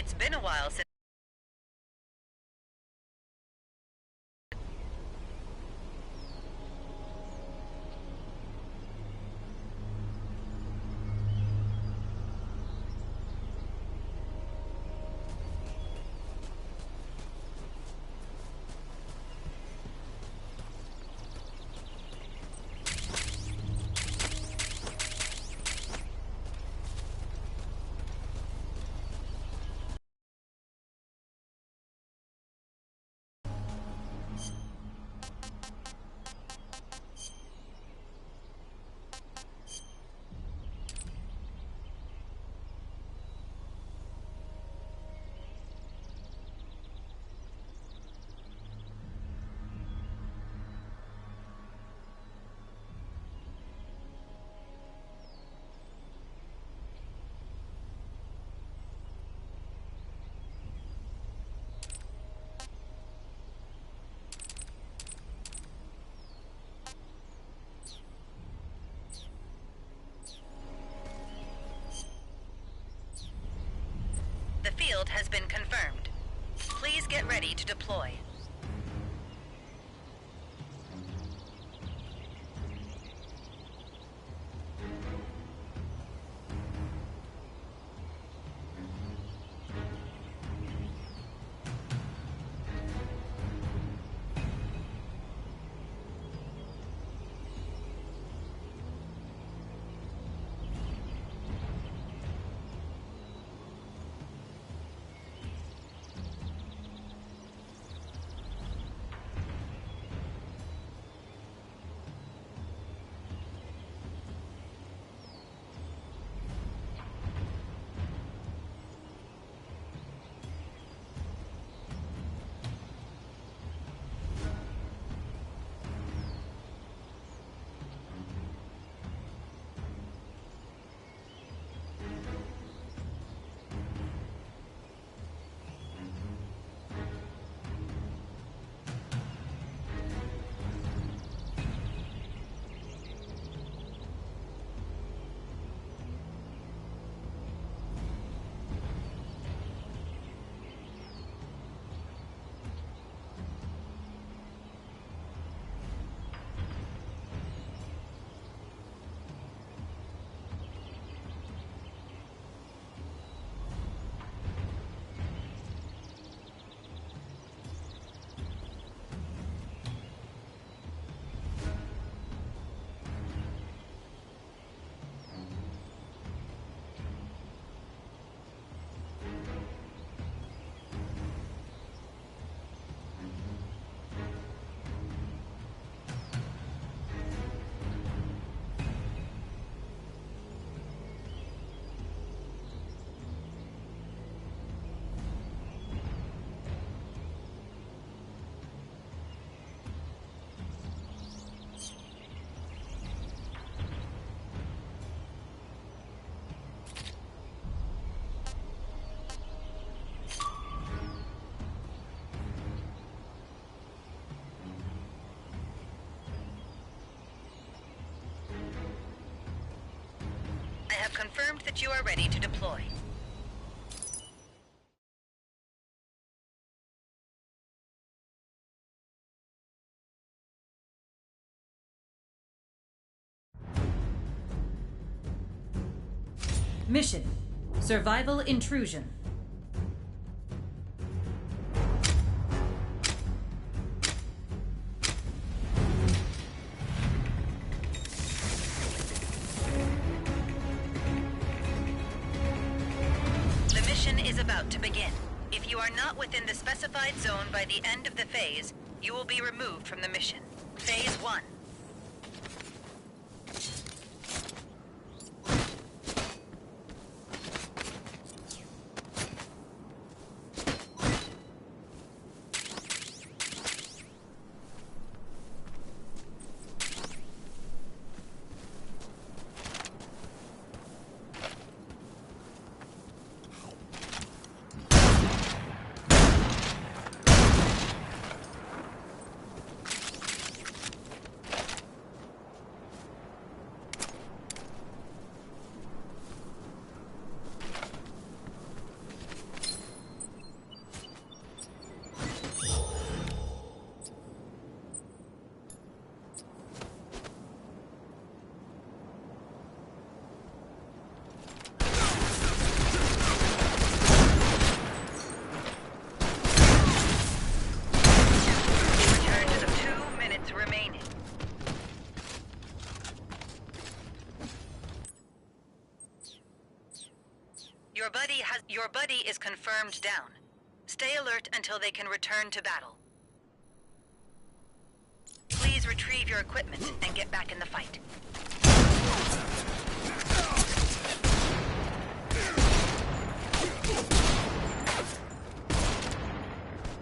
It's been a while since... The field has been confirmed. Please get ready to deploy. I have confirmed that you are ready to deploy. Mission: Survival Intrusion. The mission is about to begin. If you are not within the specified zone by the end of the phase, you will be removed from the mission. Phase 1. buddy is confirmed down. Stay alert until they can return to battle. Please retrieve your equipment and get back in the fight.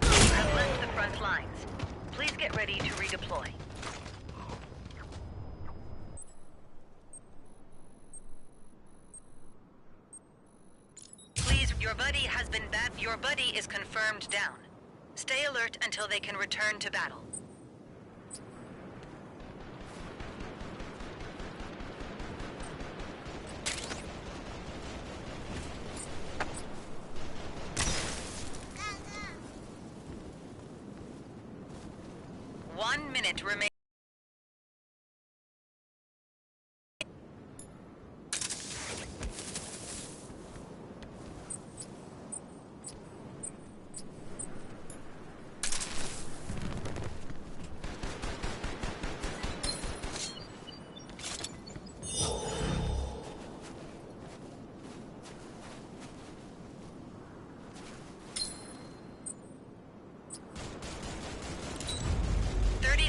You have left the front lines. Please get ready to redeploy. Your buddy is confirmed down. Stay alert until they can return to battle. One minute remains.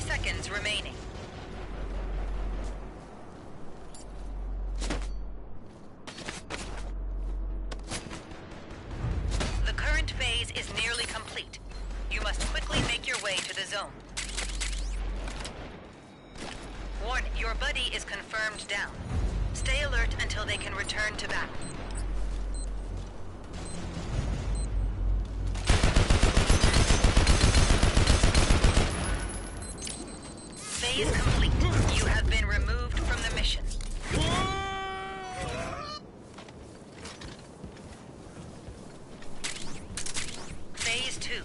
Seconds remaining. The current phase is nearly complete. You must quickly make your way to the zone. Warn, your buddy is confirmed down. Stay alert until they can return to battle. Phase complete. You have been removed from the mission. Phase 2.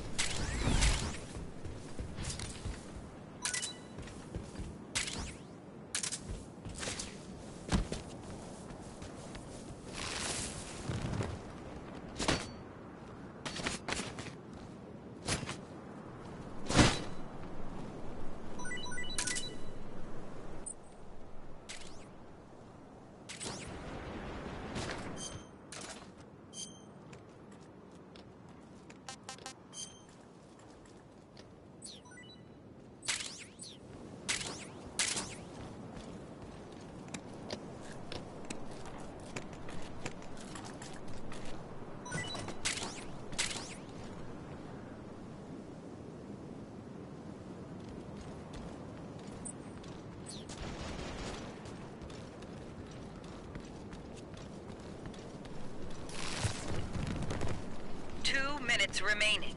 Minutes remaining.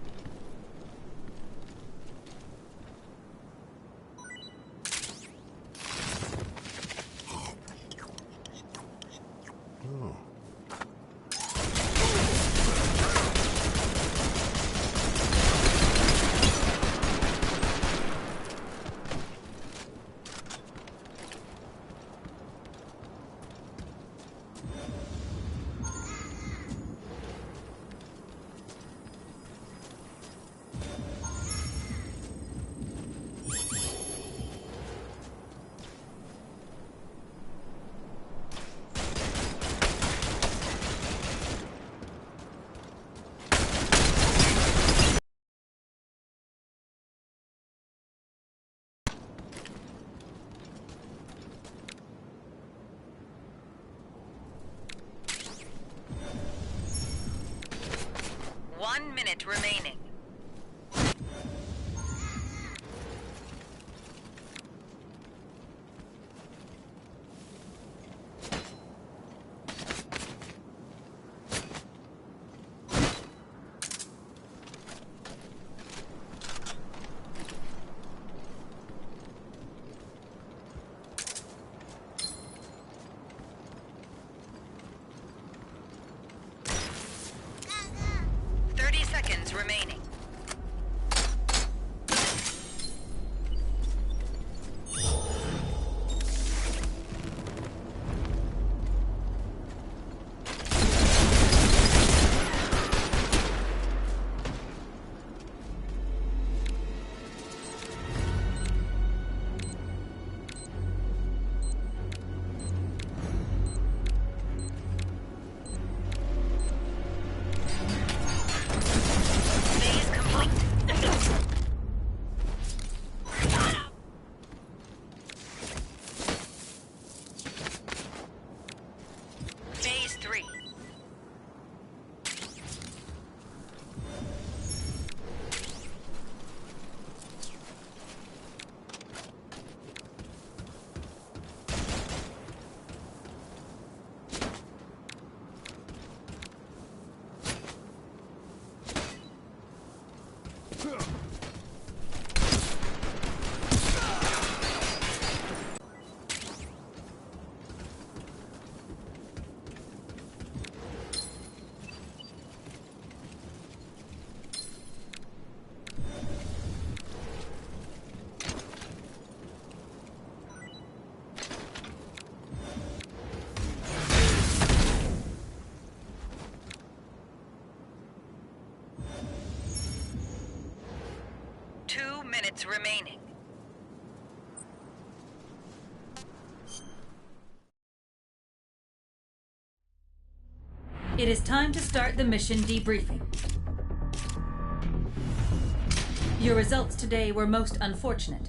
One minute remaining. Remaining. Phase 3. Minutes remaining. It is time to start the mission debriefing. Your results today were most unfortunate.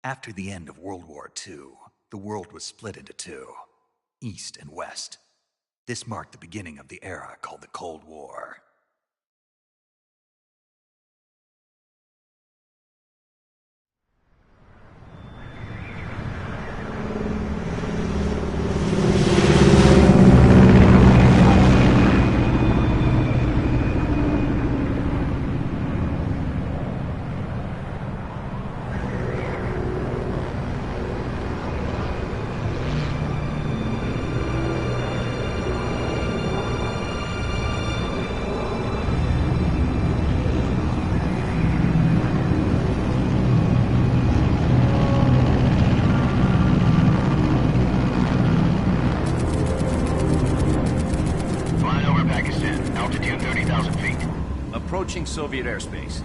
After the end of World War II, the world was split into two, East and West. This marked the beginning of the era called the Cold War. approaching Soviet airspace.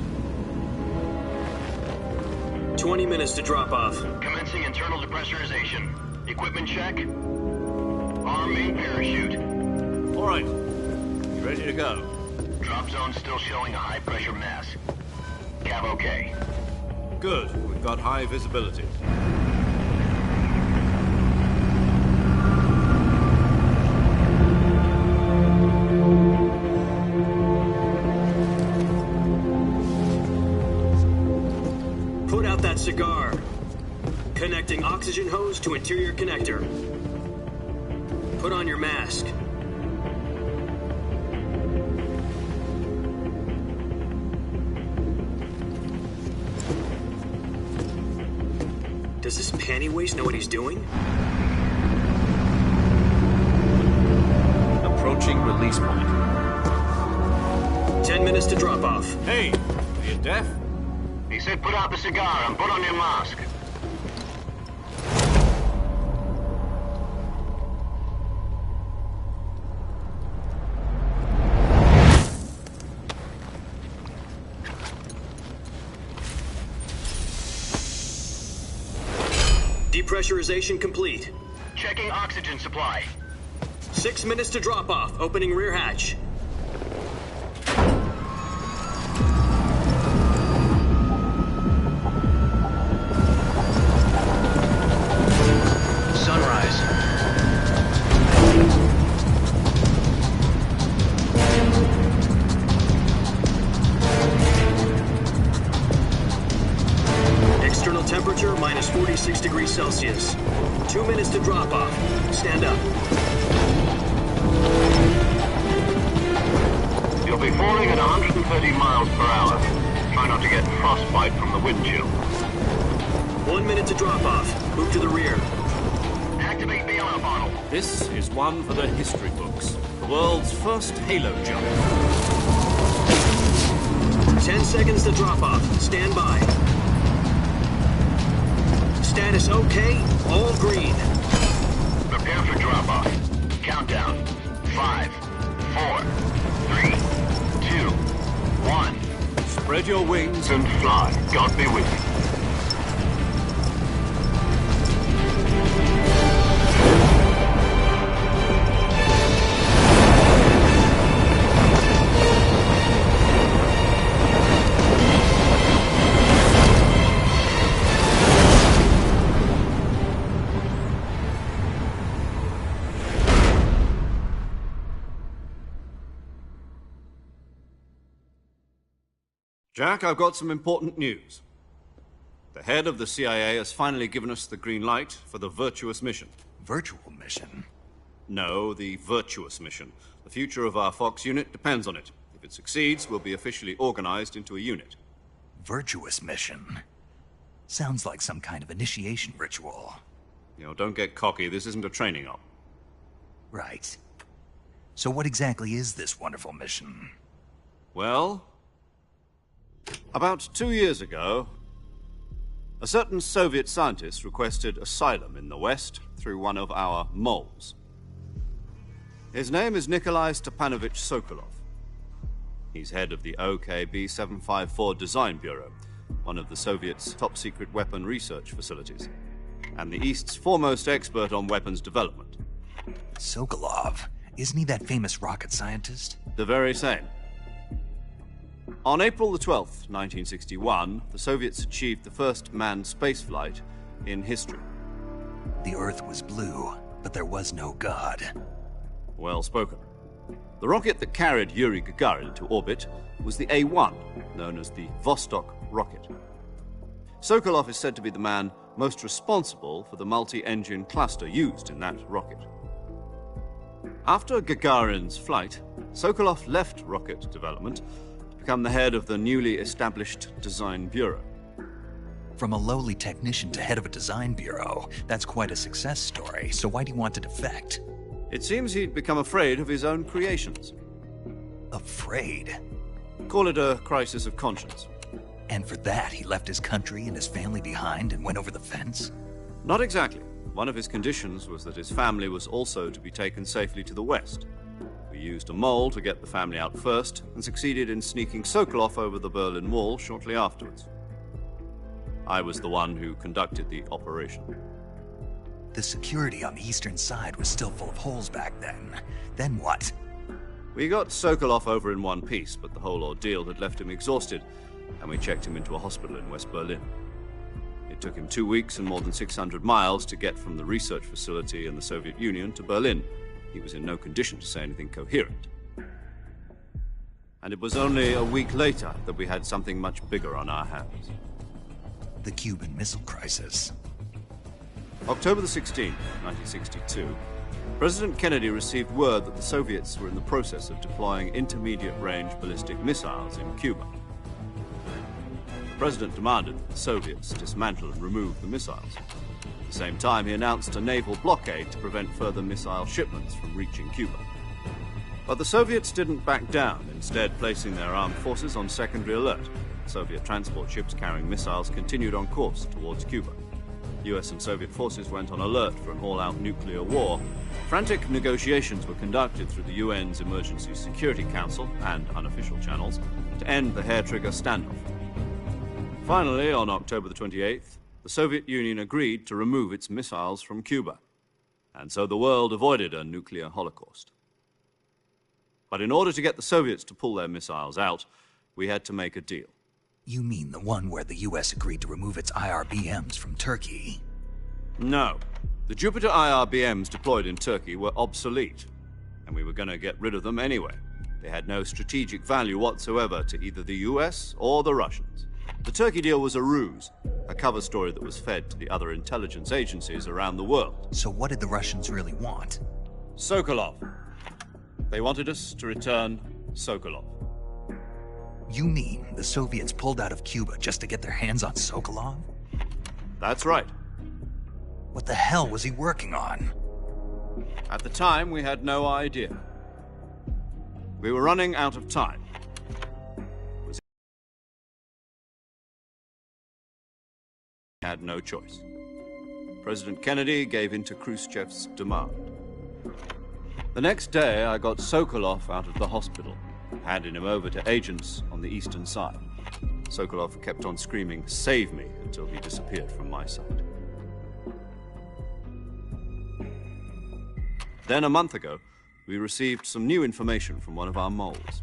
20 minutes to drop off. Commencing internal depressurization. Equipment check. Arm main parachute. All right. You ready to go? Drop zone still showing a high pressure mass. Cav okay. Good. We've got high visibility. Put out that cigar. Connecting oxygen hose to interior connector. Put on your mask. Does this panty waste know what he's doing? Approaching release point. 10 minutes to drop off. Hey, are you deaf? He said put out the cigar and put on your mask. Depressurization complete. Checking oxygen supply. 6 minutes to drop off. Opening rear hatch. Sunrise. External temperature minus 46 degrees Celsius. 2 minutes to drop off. Stand up. You'll be falling at 130 miles per hour. Try not to get frostbite from the wind chill. 1 minute to drop off. Move to the rear. Activate bailout bottle. This is one for the history books. The world's first halo jump. 10 seconds to drop off. Stand by. Status okay. All green. Prepare for drop-off. Countdown. 5, 4, 3, 2, 1. Spread your wings And fly. God be with you. Jack, I've got some important news. The head of the CIA has finally given us the green light for the Virtuous mission. Virtual mission? No, the Virtuous mission. The future of our Fox unit depends on it. If it succeeds, we'll be officially organized into a unit. Virtuous mission? Sounds like some kind of initiation ritual. You know, don't get cocky. This isn't a training op. Right. So what exactly is this wonderful mission? Well, about 2 years ago, a certain Soviet scientist requested asylum in the West through one of our moles. His name is Nikolai Stepanovich Sokolov. He's head of the OKB-754 Design Bureau, one of the Soviets' top-secret weapon research facilities, and the East's foremost expert on weapons development. Sokolov? Isn't he that famous rocket scientist? The very same. On April the 12th, 1961, the Soviets achieved the first manned spaceflight in history. The Earth was blue, but there was no God. Well spoken. The rocket that carried Yuri Gagarin to orbit was the A-1, known as the Vostok rocket. Sokolov is said to be the man most responsible for the multi-engine cluster used in that rocket. After Gagarin's flight, Sokolov left rocket development to become the head of the newly established Design Bureau. From a lowly technician to head of a design bureau, that's quite a success story, so why do you want to defect? It seems he'd become afraid of his own creations. Afraid? Call it a crisis of conscience. And for that, he left his country and his family behind and went over the fence? Not exactly. One of his conditions was that his family was also to be taken safely to the West. For used a mole to get the family out first and succeeded in sneaking Sokolov over the Berlin Wall shortly afterwards. I was the one who conducted the operation. The security on the eastern side was still full of holes back then. Then what? We got Sokolov over in one piece, but the whole ordeal had left him exhausted, and we checked him into a hospital in West Berlin. It took him 2 weeks and more than 600 miles to get from the research facility in the Soviet Union to Berlin. He was in no condition to say anything coherent. And it was only a week later that we had something much bigger on our hands. The Cuban Missile Crisis. October the 16th, 1962, President Kennedy received word that the Soviets were in the process of deploying intermediate-range ballistic missiles in Cuba. The President demanded that the Soviets dismantle and remove the missiles. At the same time, he announced a naval blockade to prevent further missile shipments from reaching Cuba. But the Soviets didn't back down, instead placing their armed forces on secondary alert. Soviet transport ships carrying missiles continued on course towards Cuba. US and Soviet forces went on alert for an all-out nuclear war. Frantic negotiations were conducted through the UN's Emergency Security Council and unofficial channels to end the hair-trigger standoff. Finally, on October the 28th, the Soviet Union agreed to remove its missiles from Cuba, and so the world avoided a nuclear holocaust. But in order to get the Soviets to pull their missiles out, we had to make a deal. You mean the one where the US agreed to remove its IRBMs from Turkey? No. The Jupiter IRBMs deployed in Turkey were obsolete, and we were going to get rid of them anyway. They had no strategic value whatsoever to either the US or the Russians. The Turkey deal was a ruse, a cover story that was fed to the other intelligence agencies around the world. So what did the Russians really want? Sokolov. They wanted us to return Sokolov. You mean the Soviets pulled out of Cuba just to get their hands on Sokolov? That's right. What the hell was he working on? At the time, we had no idea. We were running out of time. We had no choice. President Kennedy gave in to Khrushchev's demand. The next day, I got Sokolov out of the hospital, handing him over to agents on the eastern side. Sokolov kept on screaming, "Save me," until he disappeared from my sight. Then, a month ago, we received some new information from one of our moles.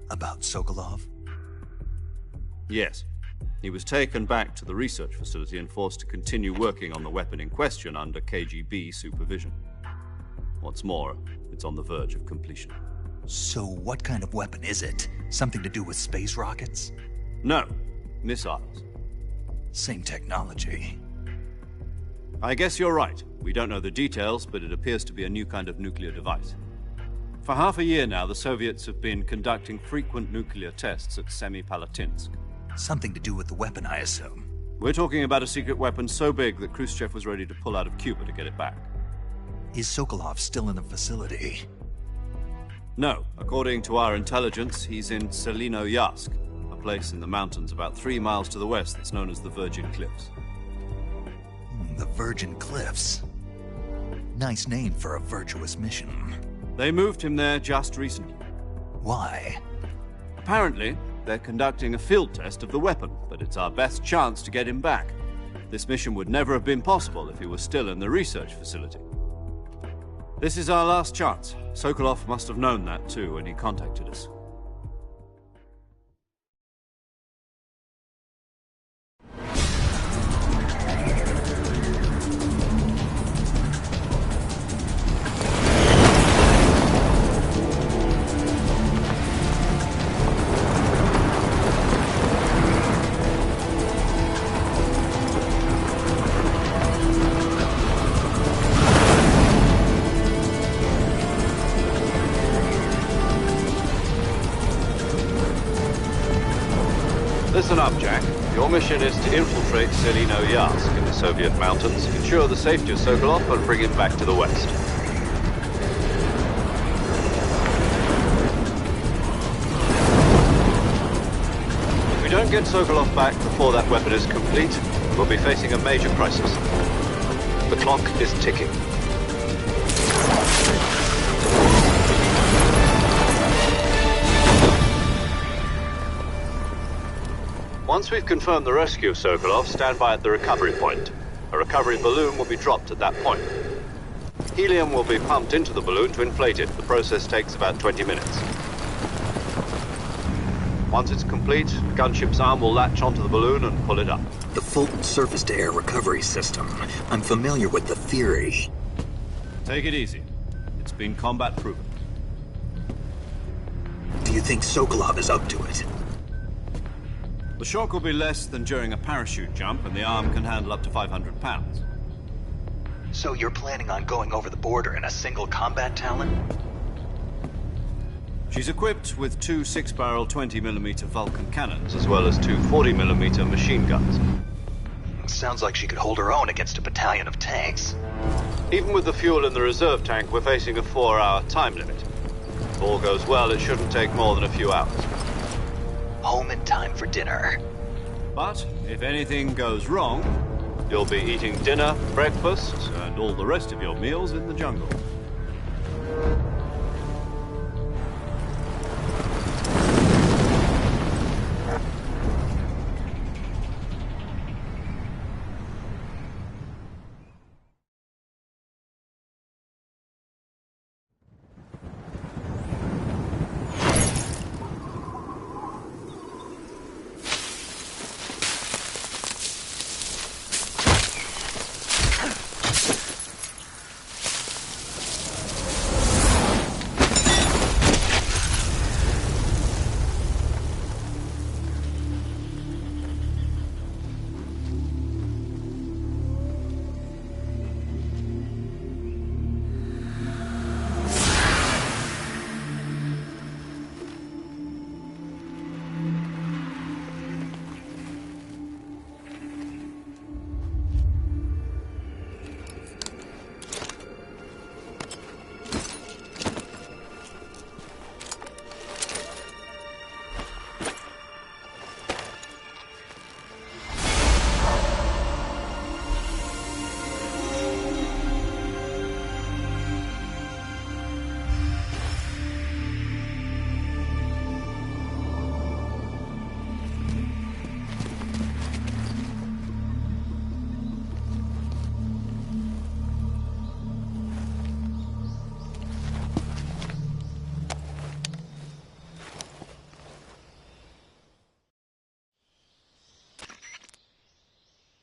About Sokolov? Yes. He was taken back to the research facility and forced to continue working on the weapon in question under KGB supervision. What's more, it's on the verge of completion. So what kind of weapon is it? Something to do with space rockets? No, missiles. Same technology. I guess you're right. We don't know the details, but it appears to be a new kind of nuclear device. For half a year now, the Soviets have been conducting frequent nuclear tests at Semipalatinsk. Something to do with the weapon, I assume. We're talking about a secret weapon so big that Khrushchev was ready to pull out of Cuba to get it back. Is Sokolov still in the facility? No. According to our intelligence, he's in Selinoyarsk, a place in the mountains about 3 miles to the west that's known as the Virgin Cliffs. The Virgin Cliffs. Nice name for a virtuous mission. They moved him there just recently. Why? Apparently, they're conducting a field test of the weapon, but it's our best chance to get him back. This mission would never have been possible if he was still in the research facility. This is our last chance. Sokolov must have known that too when he contacted us. Listen up, Jack. Your mission is to infiltrate Selinoyarsk in the Soviet mountains, ensure the safety of Sokolov, and bring him back to the west. If we don't get Sokolov back before that weapon is complete, we'll be facing a major crisis. The clock is ticking. Once we've confirmed the rescue of Sokolov, stand by at the recovery point. A recovery balloon will be dropped at that point. Helium will be pumped into the balloon to inflate it. The process takes about 20 minutes. Once it's complete, the gunship's arm will latch onto the balloon and pull it up. The Fulton surface-to-air recovery system. I'm familiar with the theory. Take it easy. It's been combat-proven. Do you think Sokolov is up to it? The shock will be less than during a parachute jump, and the arm can handle up to 500 pounds. So you're planning on going over the border in a single combat Talon? She's equipped with two 6-barrel 20mm Vulcan cannons, as well as two 40mm machine guns. Sounds like she could hold her own against a battalion of tanks. Even with the fuel in the reserve tank, we're facing a 4-hour time limit. If all goes well, it shouldn't take more than a few hours. Home in time for dinner. But if anything goes wrong, you'll be eating dinner, breakfast, and all the rest of your meals in the jungle.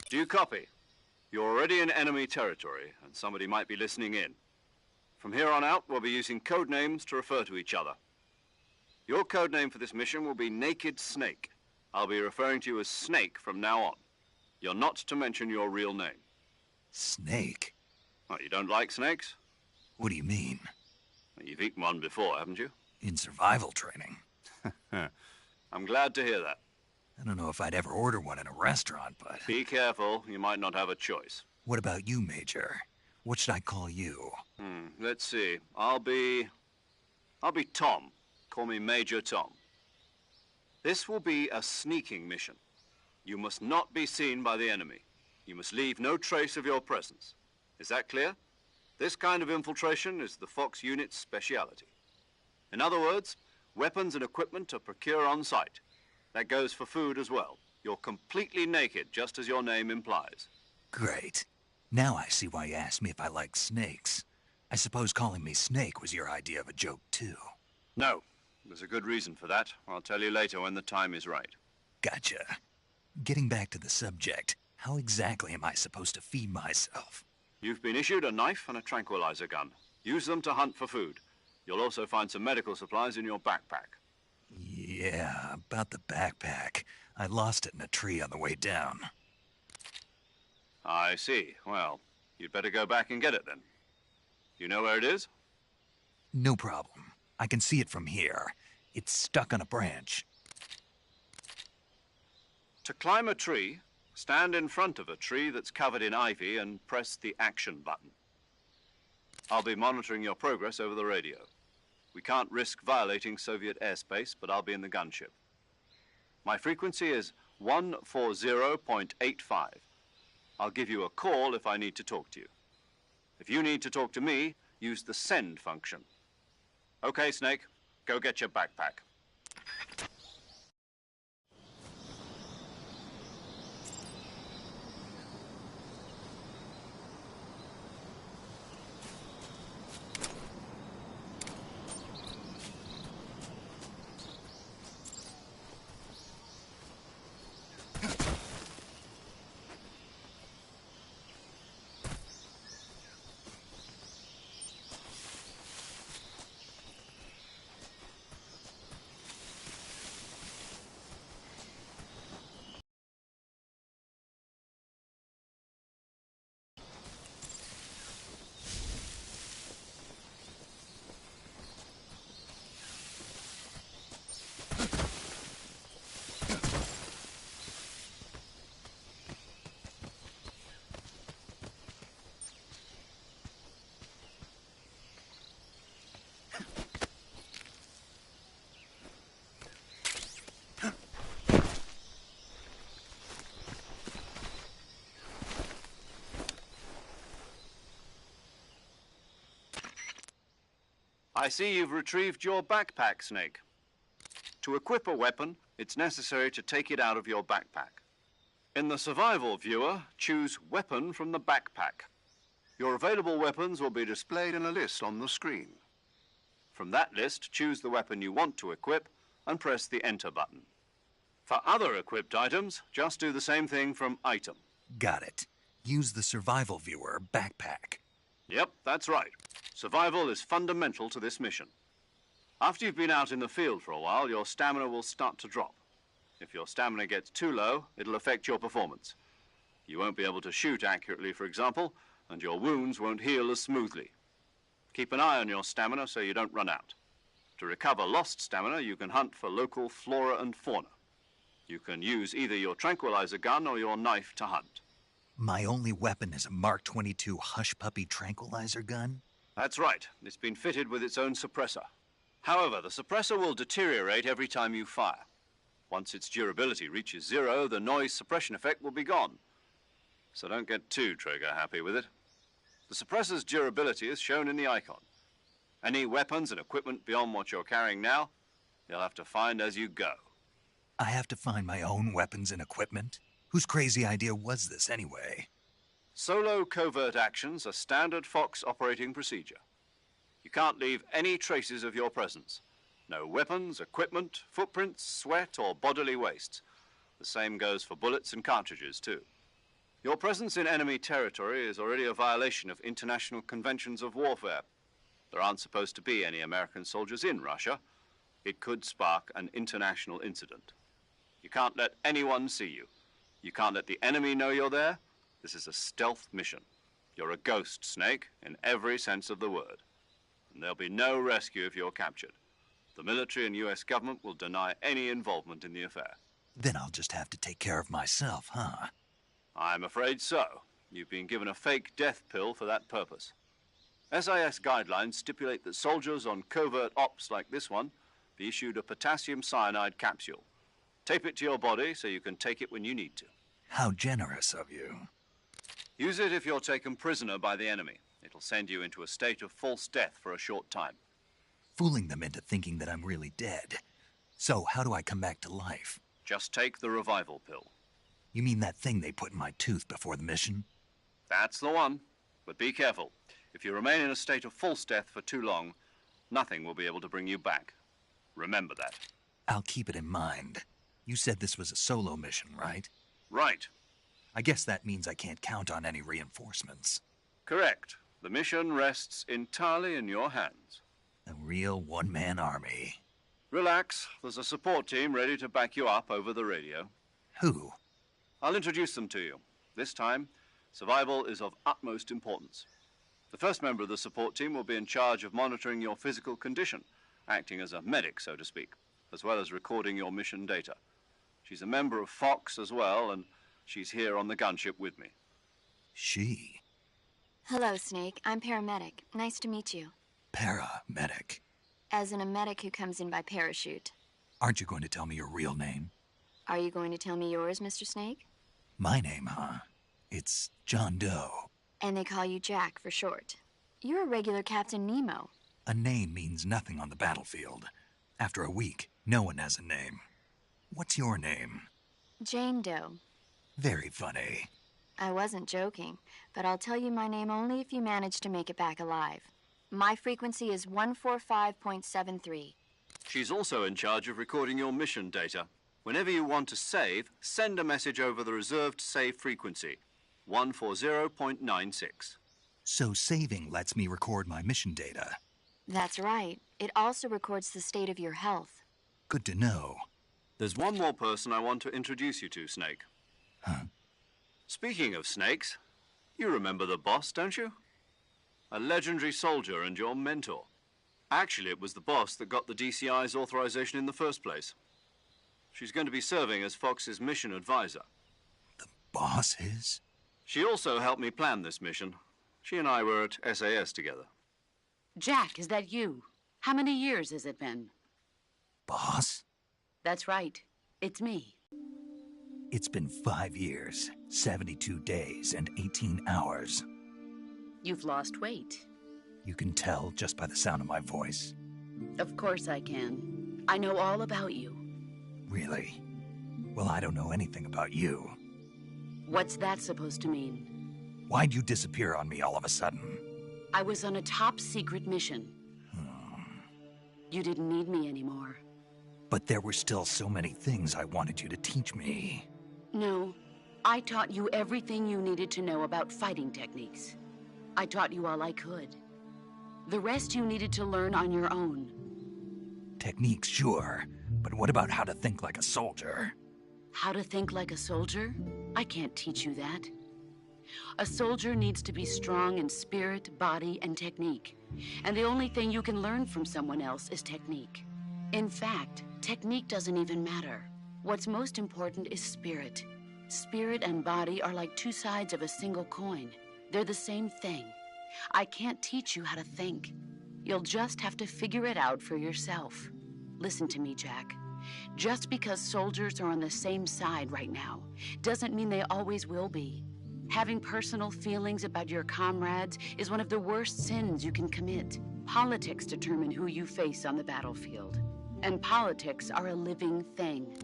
Do you copy? You're already in enemy territory, and somebody might be listening in. From here on out, we'll be using code names to refer to each other. Your code name for this mission will be Naked Snake. I'll be referring to you as Snake from now on. You're not to mention your real name. Snake? Oh, you don't like snakes? What do you mean? Well, you've eaten one before, haven't you? In survival training. I'm glad to hear that. I don't know if I'd ever order one in a restaurant, but... Be careful, you might not have a choice. What about you, Major? What should I call you? Let's see. I'll be Tom. Call me Major Tom. This will be a sneaking mission. You must not be seen by the enemy. You must leave no trace of your presence. Is that clear? This kind of infiltration is the Fox unit's speciality. In other words, weapons and equipment are procured on site. That goes for food as well. You're completely naked, just as your name implies. Great. Now I see why you asked me if I like snakes. I suppose calling me Snake was your idea of a joke, too. No. There's a good reason for that. I'll tell you later when the time is right. Gotcha. Getting back to the subject, how exactly am I supposed to feed myself? You've been issued a knife and a tranquilizer gun. Use them to hunt for food. You'll also find some medical supplies in your backpack. Yeah, about the backpack. I lost it in a tree on the way down. I see. Well, you'd better go back and get it then. You know where it is? No problem. I can see it from here. It's stuck on a branch. To climb a tree, stand in front of a tree that's covered in ivy and press the action button. I'll be monitoring your progress over the radio. We can't risk violating Soviet airspace, but I'll be in the gunship. My frequency is 140.85. I'll give you a call if I need to talk to you. If you need to talk to me, use the send function. Okay, Snake, go get your backpack. I see you've retrieved your backpack, Snake. To equip a weapon, it's necessary to take it out of your backpack. In the survival viewer, choose Weapon from the backpack. Your available weapons will be displayed in a list on the screen. From that list, choose the weapon you want to equip and press the Enter button. For other equipped items, just do the same thing from Item. Got it. Use the survival viewer backpack. Yep, that's right. Survival is fundamental to this mission. After you've been out in the field for a while, your stamina will start to drop. If your stamina gets too low, it'll affect your performance. You won't be able to shoot accurately, for example, and your wounds won't heal as smoothly. Keep an eye on your stamina so you don't run out. To recover lost stamina, you can hunt for local flora and fauna. You can use either your tranquilizer gun or your knife to hunt. My only weapon is a Mark 22 Hush Puppy tranquilizer gun? That's right. It's been fitted with its own suppressor. However, the suppressor will deteriorate every time you fire. Once its durability reaches 0, the noise suppression effect will be gone. So don't get too trigger-happy with it. The suppressor's durability is shown in the icon. Any weapons and equipment beyond what you're carrying now, you'll have to find as you go. I have to find my own weapons and equipment? Whose crazy idea was this anyway? Solo covert actions are standard Fox operating procedure. You can't leave any traces of your presence. No weapons, equipment, footprints, sweat, or bodily wastes. The same goes for bullets and cartridges, too. Your presence in enemy territory is already a violation of international conventions of warfare. There aren't supposed to be any American soldiers in Russia. It could spark an international incident. You can't let anyone see you. You can't let the enemy know you're there. This is a stealth mission. You're a ghost, Snake, in every sense of the word. And there'll be no rescue if you're captured. The military and U.S. government will deny any involvement in the affair. Then I'll just have to take care of myself, huh? I'm afraid so. You've been given a fake death pill for that purpose. SIS guidelines stipulate that soldiers on covert ops like this one be issued a potassium cyanide capsule. Tape it to your body so you can take it when you need to. How generous of you. Use it if you're taken prisoner by the enemy. It'll send you into a state of false death for a short time. Fooling them into thinking that I'm really dead. So how do I come back to life? Just take the revival pill. You mean that thing they put in my tooth before the mission? That's the one. But be careful. If you remain in a state of false death for too long, nothing will be able to bring you back. Remember that. I'll keep it in mind. You said this was a solo mission, right? Right. I guess that means I can't count on any reinforcements. Correct. The mission rests entirely in your hands. A real one-man army. Relax. There's a support team ready to back you up over the radio. Who? I'll introduce them to you. This time, survival is of utmost importance. The first member of the support team will be in charge of monitoring your physical condition, acting as a medic, so to speak, as well as recording your mission data. She's a member of Fox as well, and she's here on the gunship with me. She? Hello, Snake. I'm paramedic. Nice to meet you. Paramedic. As in a medic who comes in by parachute. Aren't you going to tell me your real name? Are you going to tell me yours, Mr. Snake? My name, huh? It's John Doe. And they call you Jack for short. You're a regular Captain Nemo. A name means nothing on the battlefield. After a week, no one has a name. What's your name? Jane Doe. Very funny. I wasn't joking, but I'll tell you my name only if you manage to make it back alive. My frequency is 145.73. She's also in charge of recording your mission data. Whenever you want to save, send a message over the reserved save frequency, 140.96. So saving lets me record my mission data. That's right. It also records the state of your health. Good to know. There's one more person I want to introduce you to, Snake. Huh? Speaking of snakes, you remember the boss, don't you? A legendary soldier and your mentor. Actually, it was the boss that got the DCI's authorization in the first place. She's going to be serving as Fox's mission advisor. The boss is? She also helped me plan this mission. She and I were at SAS together. Jack, is that you? How many years has it been? Boss? That's right. It's me. It's been 5 years, 72 days, and 18 hours. You've lost weight. You can tell just by the sound of my voice. Of course I can. I know all about you. Really? Well, I don't know anything about you. What's that supposed to mean? Why'd you disappear on me all of a sudden? I was on a top-secret mission. You didn't need me anymore. But there were still so many things I wanted you to teach me. No, I taught you everything you needed to know about fighting techniques. I taught you all I could. The rest you needed to learn on your own. Techniques, sure. But what about how to think like a soldier? How to think like a soldier? I can't teach you that. A soldier needs to be strong in spirit, body, and technique. And the only thing you can learn from someone else is technique. In fact, technique doesn't even matter. What's most important is spirit. Spirit and body are like two sides of a single coin. They're the same thing. I can't teach you how to think. You'll just have to figure it out for yourself. Listen to me, Jack. Just because soldiers are on the same side right now doesn't mean they always will be. Having personal feelings about your comrades is one of the worst sins you can commit. Politics determine who you face on the battlefield. And politics are a living thing.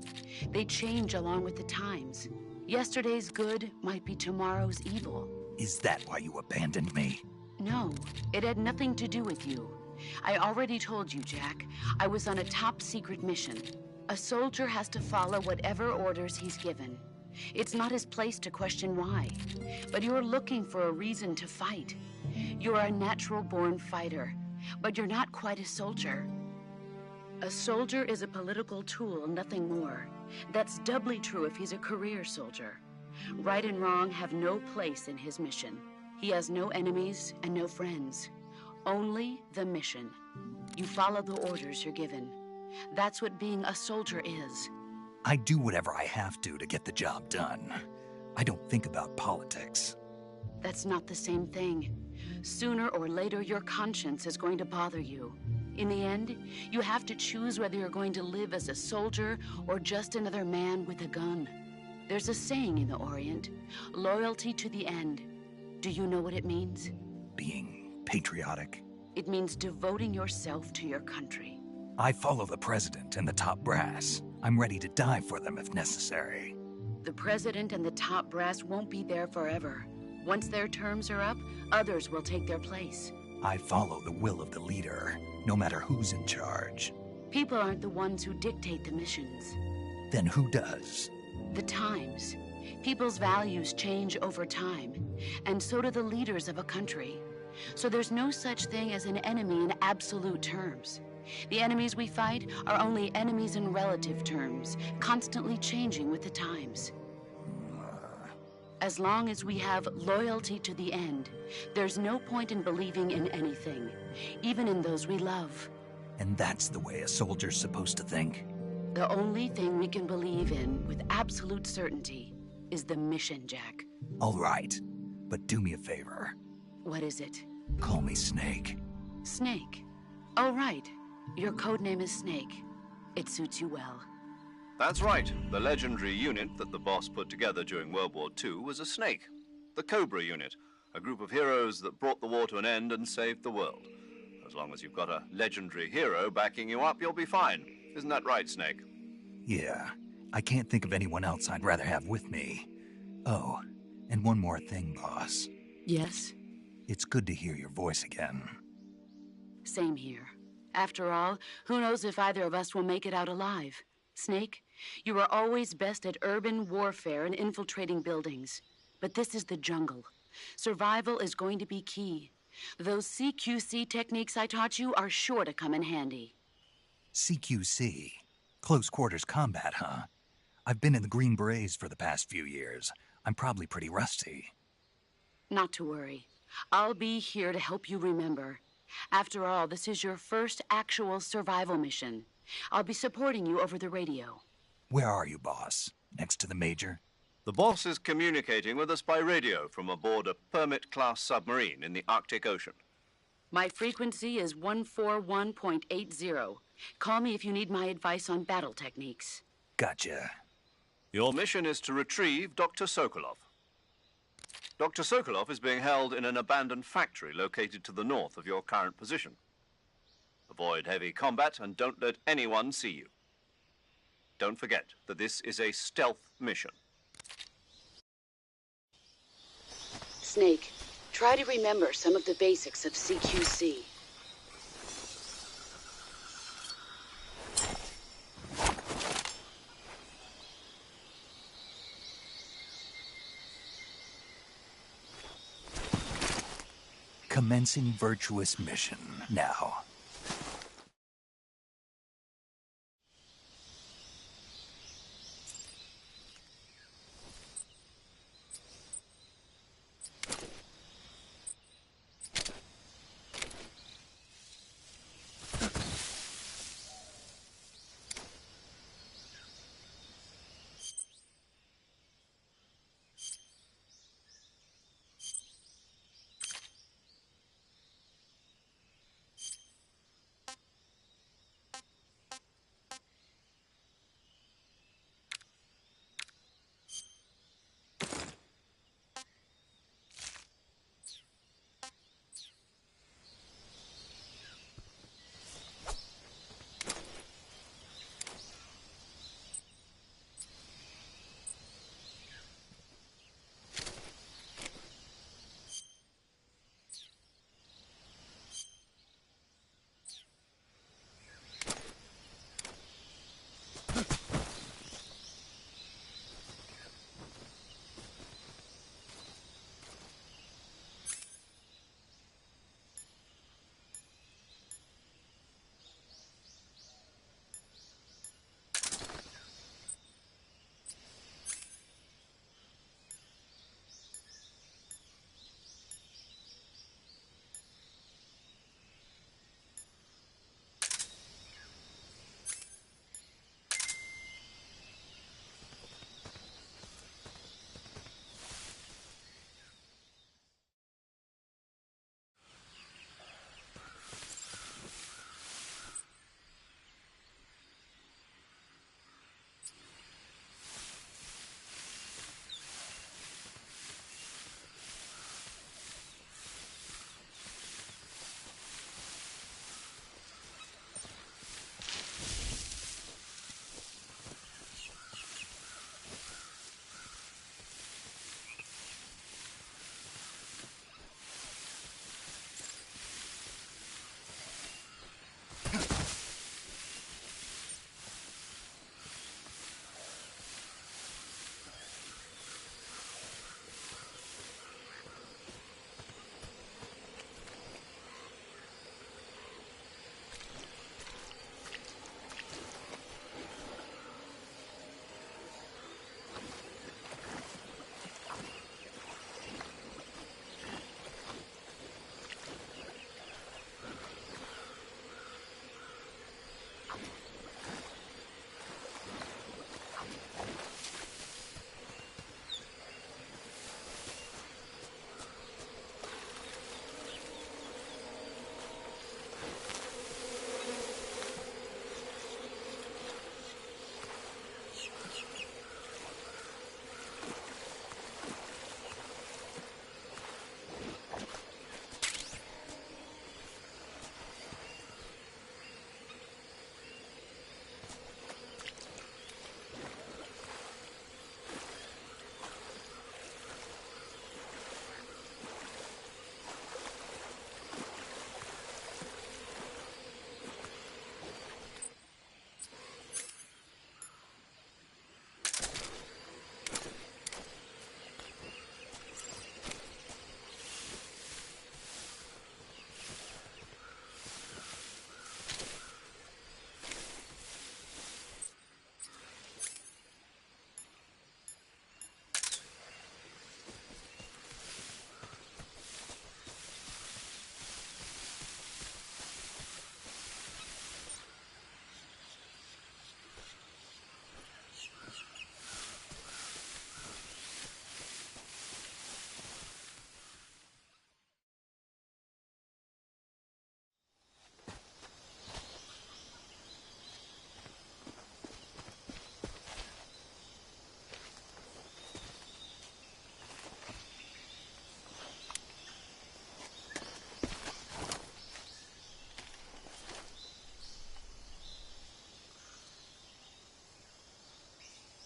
They change along with the times. Yesterday's good might be tomorrow's evil. Is that why you abandoned me? No, it had nothing to do with you. I already told you, Jack. I was on a top-secret mission. A soldier has to follow whatever orders he's given. It's not his place to question why. But you're looking for a reason to fight. You're a natural-born fighter, but you're not quite a soldier. A soldier is a political tool, nothing more. That's doubly true if he's a career soldier. Right and wrong have no place in his mission. He has no enemies and no friends. Only the mission. You follow the orders you're given. That's what being a soldier is. I do whatever I have to get the job done. I don't think about politics. That's not the same thing. Sooner or later, your conscience is going to bother you. In the end, you have to choose whether you're going to live as a soldier or just another man with a gun. There's a saying in the Orient, loyalty to the end. Do you know what it means? Being patriotic. It means devoting yourself to your country. I follow the president and the top brass. I'm ready to die for them if necessary. The president and the top brass won't be there forever. Once their terms are up, others will take their place. I follow the will of the leader, no matter who's in charge. People aren't the ones who dictate the missions. Then who does? The times. People's values change over time, and so do the leaders of a country. So there's no such thing as an enemy in absolute terms. The enemies we fight are only enemies in relative terms, constantly changing with the times. As long as we have loyalty to the end, there's no point in believing in anything, even in those we love. And that's the way a soldier's supposed to think? The only thing we can believe in with absolute certainty is the mission, Jack. All right, but do me a favor. What is it? Call me Snake. Snake? Oh, right. Your codename is Snake. It suits you well. That's right. The legendary unit that the boss put together during World War II was a snake. The Cobra unit, a group of heroes that brought the war to an end and saved the world. As long as you've got a legendary hero backing you up, you'll be fine. Isn't that right, Snake? Yeah. I can't think of anyone else I'd rather have with me. Oh, and one more thing, boss. Yes? It's good to hear your voice again. Same here. After all, who knows if either of us will make it out alive? Snake, you are always best at urban warfare and infiltrating buildings. But this is the jungle. Survival is going to be key. Those CQC techniques I taught you are sure to come in handy. CQC? Close quarters combat, huh? I've been in the Green Berets for the past few years. I'm probably pretty rusty. Not to worry. I'll be here to help you remember. After all, this is your first actual survival mission. I'll be supporting you over the radio. Where are you, boss? Next to the Major? The boss is communicating with us by radio from aboard a Permit-class submarine in the Arctic Ocean. My frequency is 141.80. Call me if you need my advice on battle techniques. Gotcha. Your mission is to retrieve Dr. Sokolov. Dr. Sokolov is being held in an abandoned factory located to the north of your current position. Avoid heavy combat and don't let anyone see you. Don't forget that this is a stealth mission. Snake, try to remember some of the basics of CQC. Commencing virtuous mission now.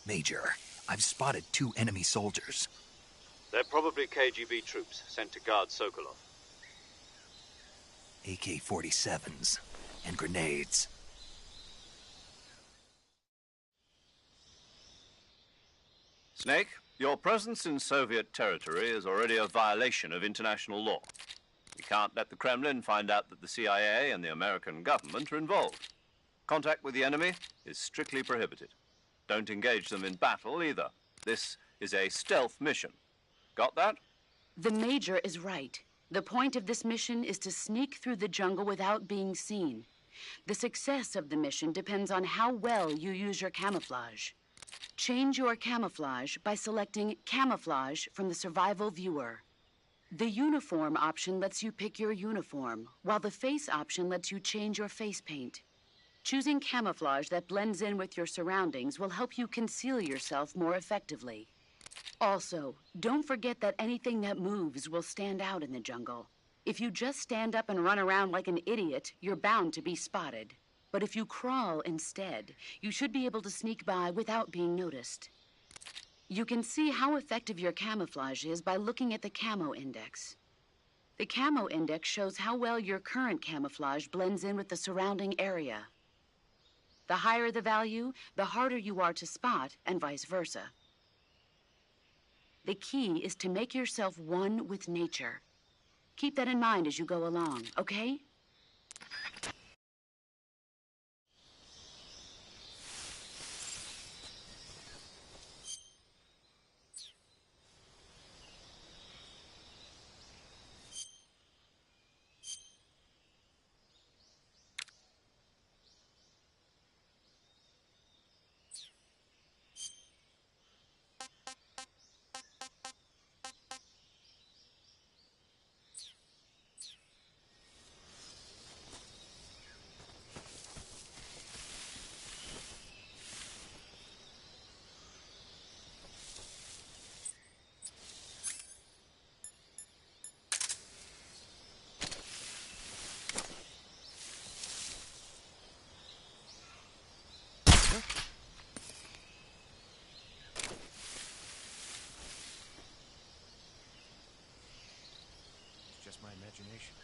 Major, I've spotted 2 enemy soldiers. They're probably KGB troops sent to guard Sokolov. AK-47s and grenades. Snake, your presence in Soviet territory is already a violation of international law. We can't let the Kremlin find out that the CIA and the American government are involved. Contact with the enemy is strictly prohibited. Don't engage them in battle either. This is a stealth mission. Got that? The Major is right. The point of this mission is to sneak through the jungle without being seen. The success of the mission depends on how well you use your camouflage. Change your camouflage by selecting Camouflage from the Survival Viewer. The Uniform option lets you pick your uniform, while the Face option lets you change your face paint. Choosing camouflage that blends in with your surroundings will help you conceal yourself more effectively. Also, don't forget that anything that moves will stand out in the jungle. If you just stand up and run around like an idiot, you're bound to be spotted. But if you crawl instead, you should be able to sneak by without being noticed. You can see how effective your camouflage is by looking at the Camo Index. The Camo Index shows how well your current camouflage blends in with the surrounding area. The higher the value, the harder you are to spot, and vice versa. The key is to make yourself one with nature. Keep that in mind as you go along, okay? Just my imagination.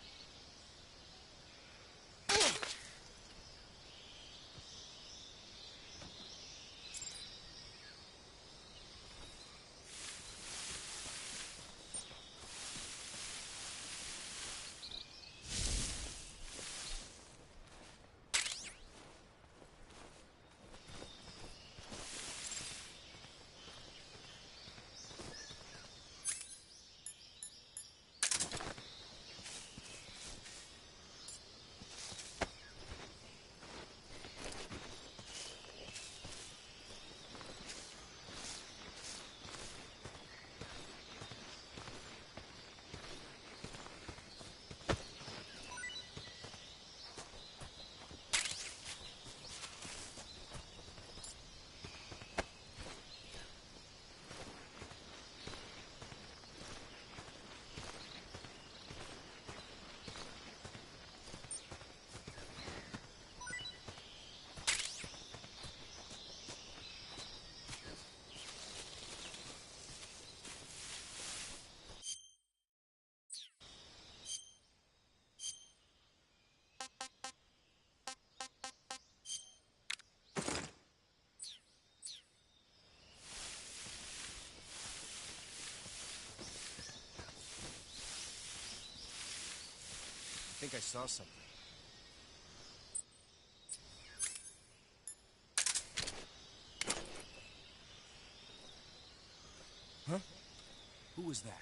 I think I saw something. Huh? Who was that?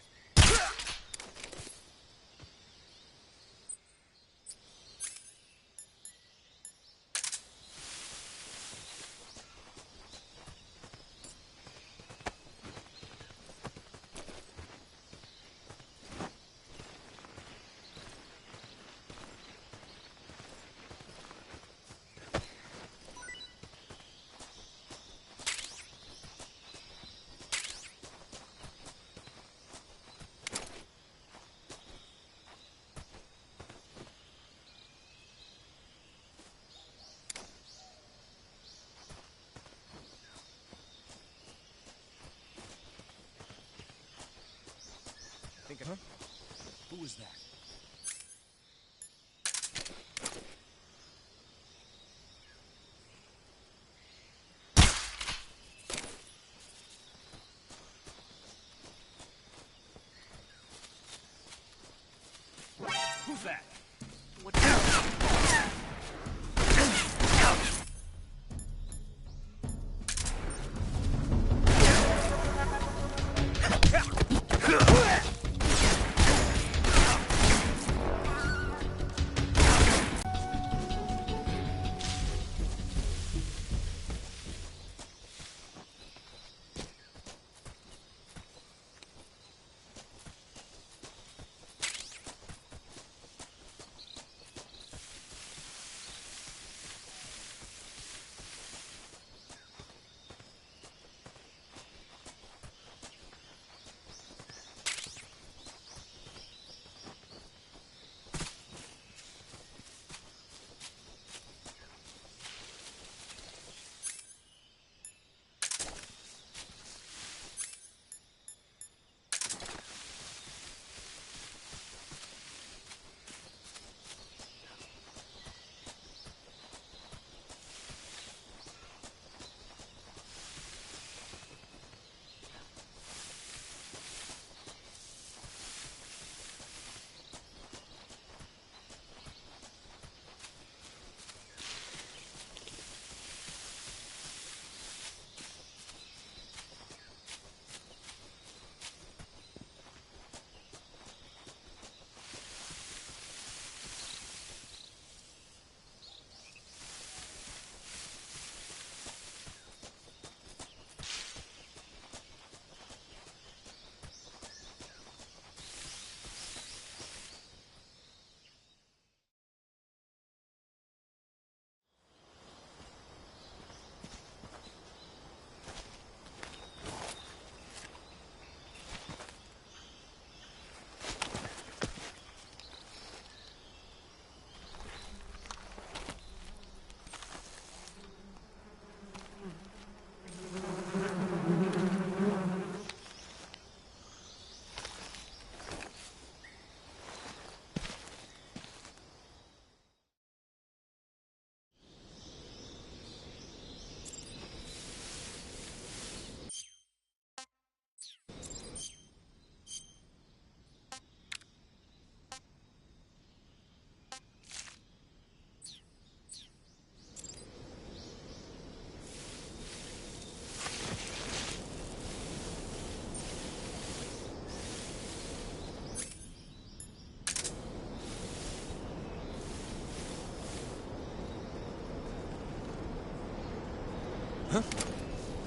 Huh?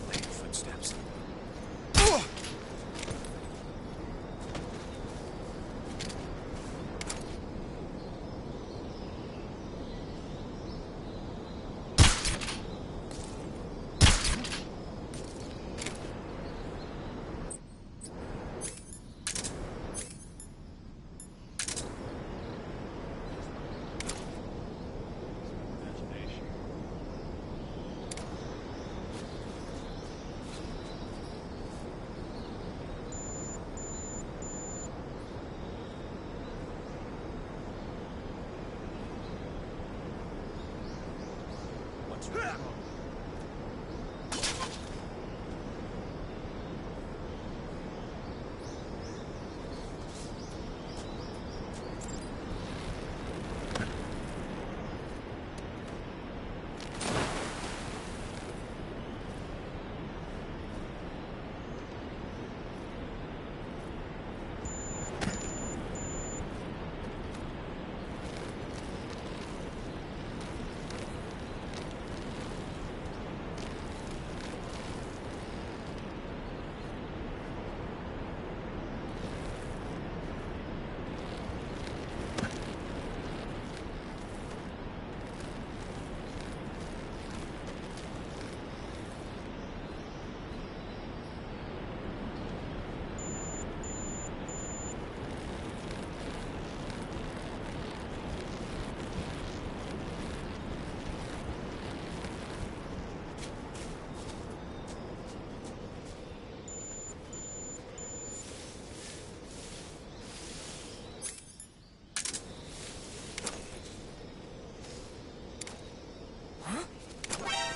I hear footsteps.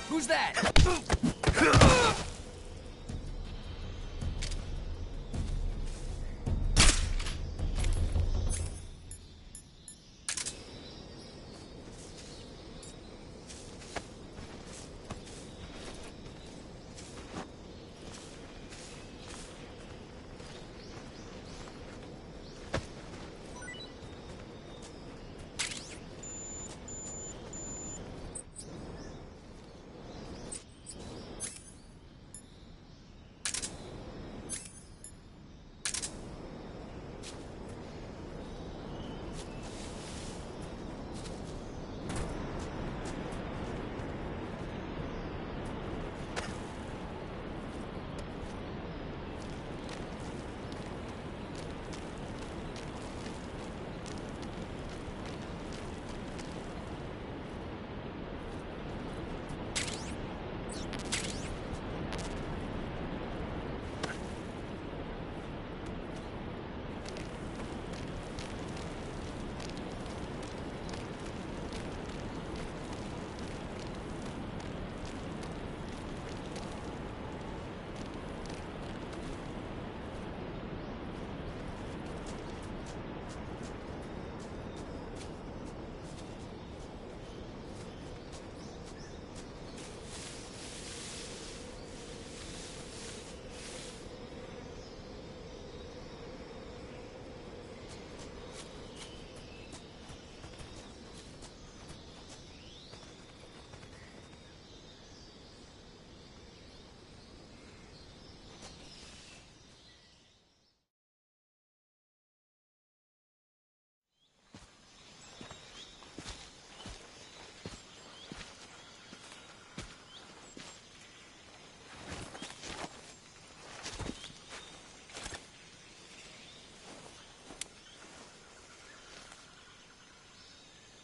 Who's that?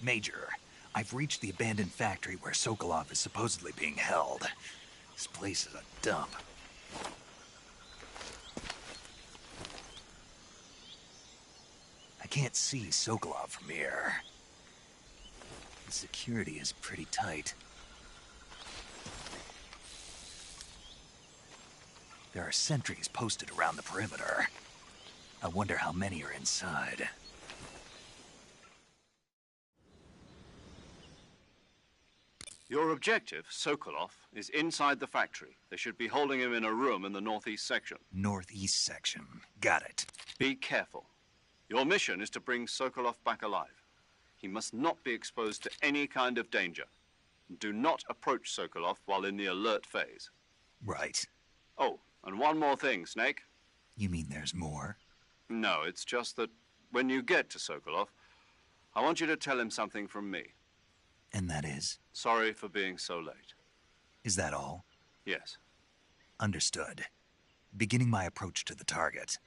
Major, I've reached the abandoned factory where Sokolov is supposedly being held. This place is a dump. I can't see Sokolov from here. The security is pretty tight. There are sentries posted around the perimeter. I wonder how many are inside. Your objective, Sokolov, is inside the factory. They should be holding him in a room in the northeast section. Northeast section. Got it. Be careful. Your mission is to bring Sokolov back alive. He must not be exposed to any kind of danger. Do not approach Sokolov while in the alert phase. Right. Oh, and one more thing, Snake. You mean there's more? No, it's just that when you get to Sokolov, I want you to tell him something from me. And that is? Sorry for being so late. Is that all? Yes. Understood. Beginning my approach to the target.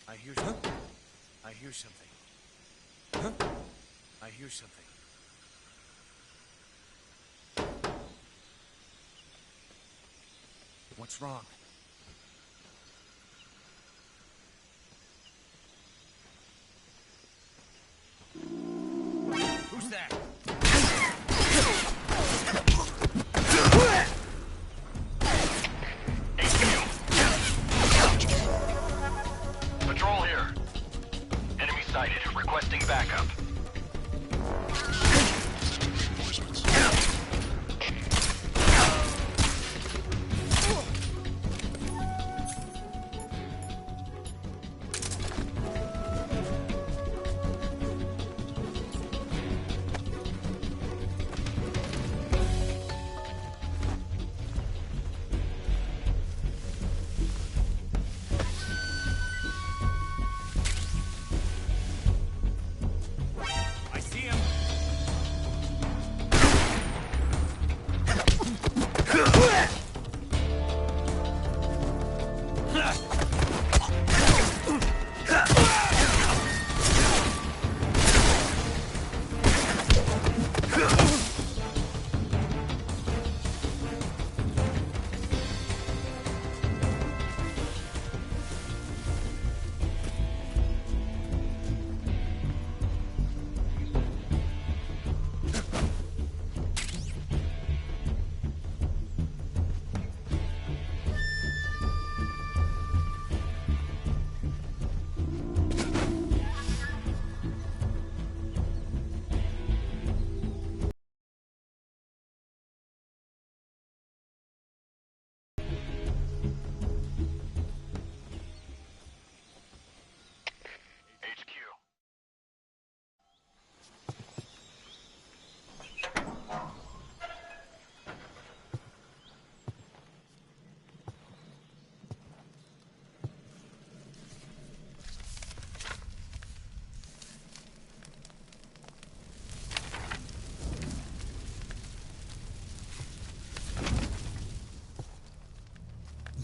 I hear something. I hear something. Huh? I hear something. What's wrong? Who's that? Patrol here. Enemy sighted. Requesting backup.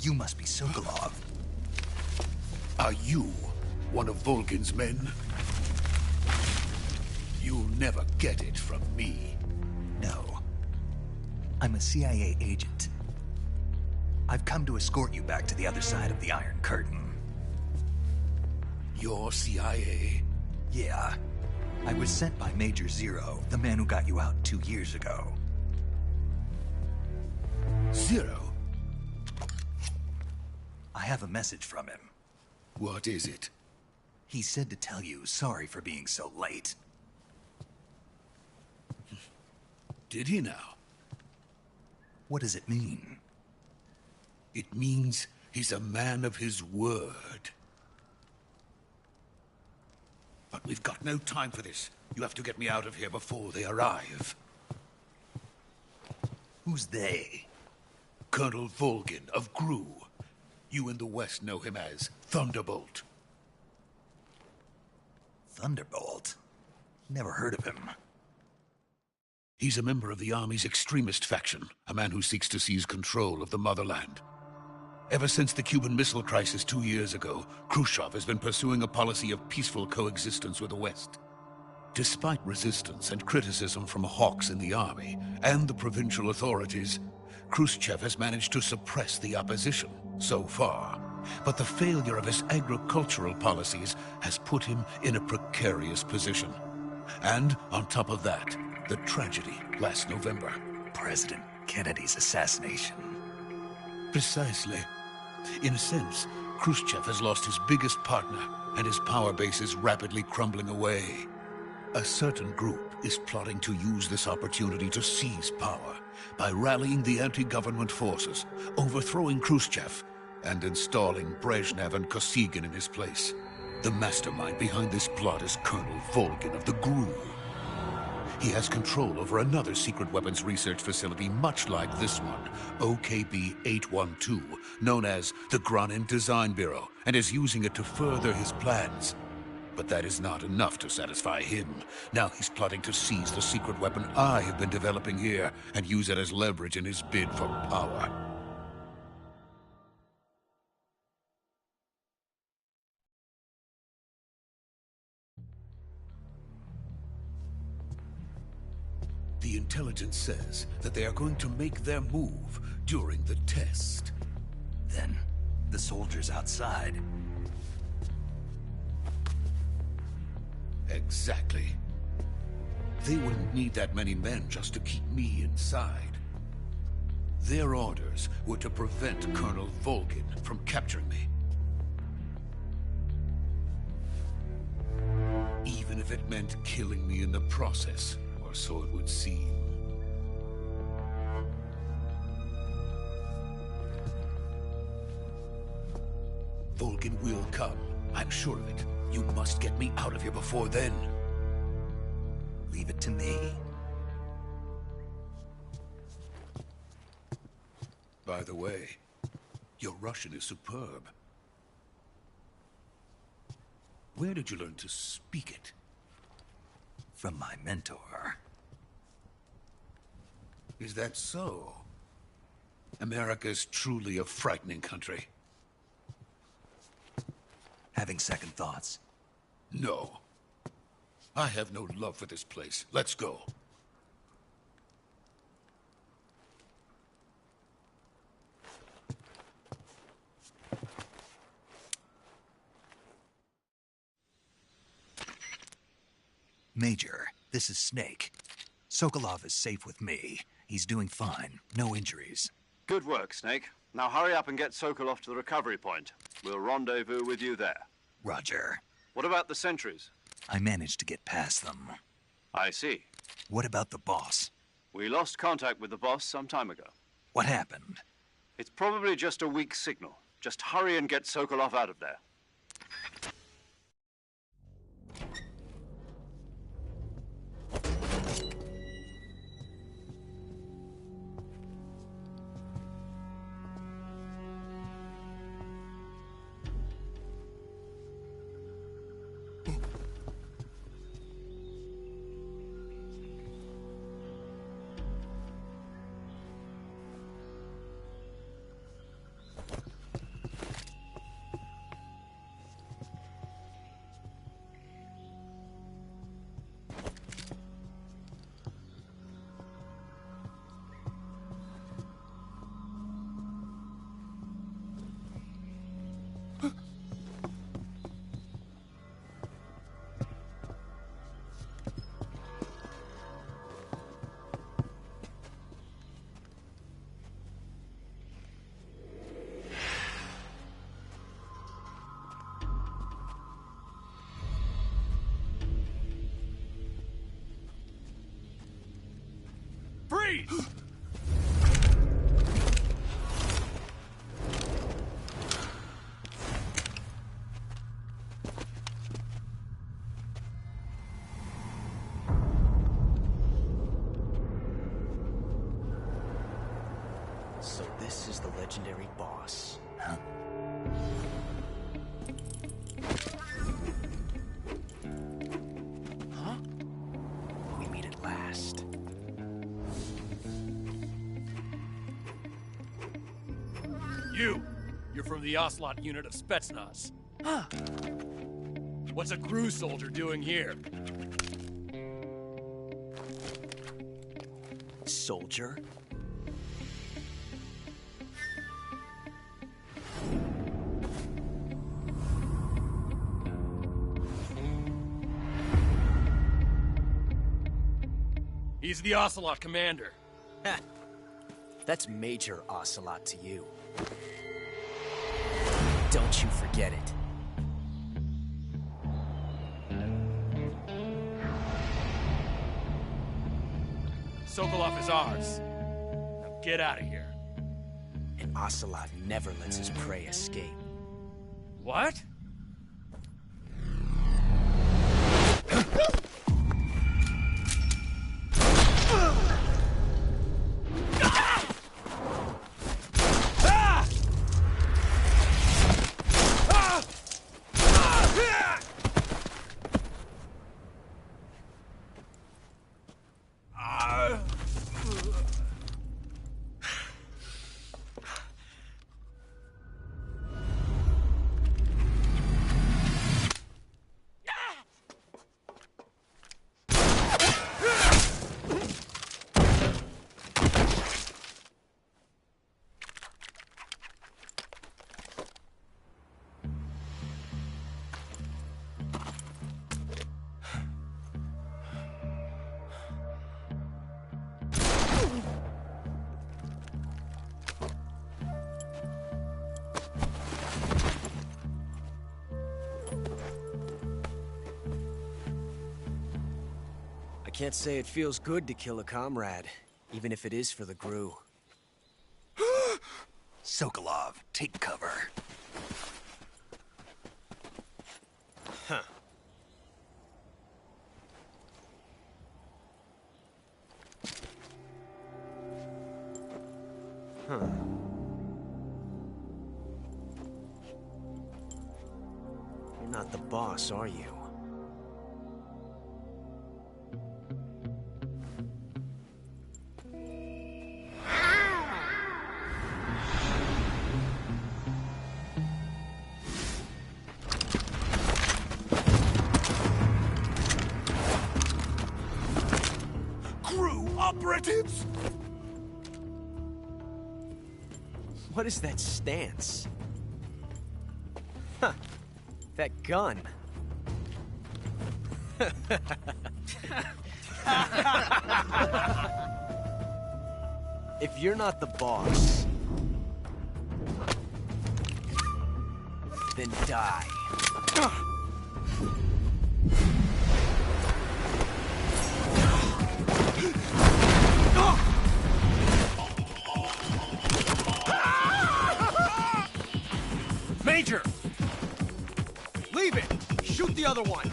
You must be Sokolov. Are you one of Volgin's men? You'll never get it from me. No. I'm a CIA agent. I've come to escort you back to the other side of the Iron Curtain. You're CIA? Yeah. I was sent by Major Zero, the man who got you out 2 years ago. Zero? I have a message from him. What is it? He said to tell you sorry for being so late. Did he now? What does it mean? It means he's a man of his word. But we've got no time for this. You have to get me out of here before they arrive. Who's they? Colonel Volgin of GRU. You in the West know him as Thunderbolt. Thunderbolt? Never heard of him. He's a member of the Army's extremist faction, a man who seeks to seize control of the motherland. Ever since the Cuban Missile Crisis 2 years ago, Khrushchev has been pursuing a policy of peaceful coexistence with the West. Despite resistance and criticism from hawks in the army and the provincial authorities, Khrushchev has managed to suppress the opposition so far. But the failure of his agricultural policies has put him in a precarious position. And on top of that, the tragedy last November. President Kennedy's assassination. Precisely. In a sense, Khrushchev has lost his biggest partner, and his power base is rapidly crumbling away. A certain group is plotting to use this opportunity to seize power by rallying the anti-government forces, overthrowing Khrushchev, and installing Brezhnev and Kosygin in his place. The mastermind behind this plot is Colonel Volgin of the GRU. He has control over another secret weapons research facility much like this one, OKB-812, known as the Granin Design Bureau, and is using it to further his plans. But that is not enough to satisfy him. Now he's plotting to seize the secret weapon I have been developing here and use it as leverage in his bid for power. The intelligence says that they are going to make their move during the test. Then, the soldiers outside. Exactly. They wouldn't need that many men just to keep me inside. Their orders were to prevent Colonel Volgin from capturing me. Even if it meant killing me in the process. Or so it would seem. Volgin will come. I'm sure of it. You must get me out of here before then. Leave it to me. By the way, your Russian is superb. Where did you learn to speak it? From my mentor. Is that so? America's truly a frightening country. Having second thoughts? No. I have no love for this place. Let's go. Major, this is Snake. Sokolov is safe with me. He's doing fine. No injuries. Good work, Snake. Now hurry up and get Sokolov to the recovery point. We'll rendezvous with you there. Roger. What about the sentries? I managed to get past them. I see. What about the boss? We lost contact with the boss some time ago. What happened? It's probably just a weak signal. Just hurry and get Sokolov out of there. Freeze! So this is the legendary boss. Huh? Huh? We meet at last. You're from the Ocelot unit of Spetsnaz. Huh. What's a crew soldier doing here? Soldier? He's the Ocelot commander. Ha! That's Major Ocelot to you. Don't you forget it. Sokolov is ours. Now get out of here. And Ocelot never lets his prey escape. What? I can't say it feels good to kill a comrade, even if it is for the GRU. Sokolov, take cover. Huh. Huh. You're not the boss, are you? Operatives! What is that stance? Huh. That gun. If you're not the boss, then die. Major! Leave it! Shoot the other one!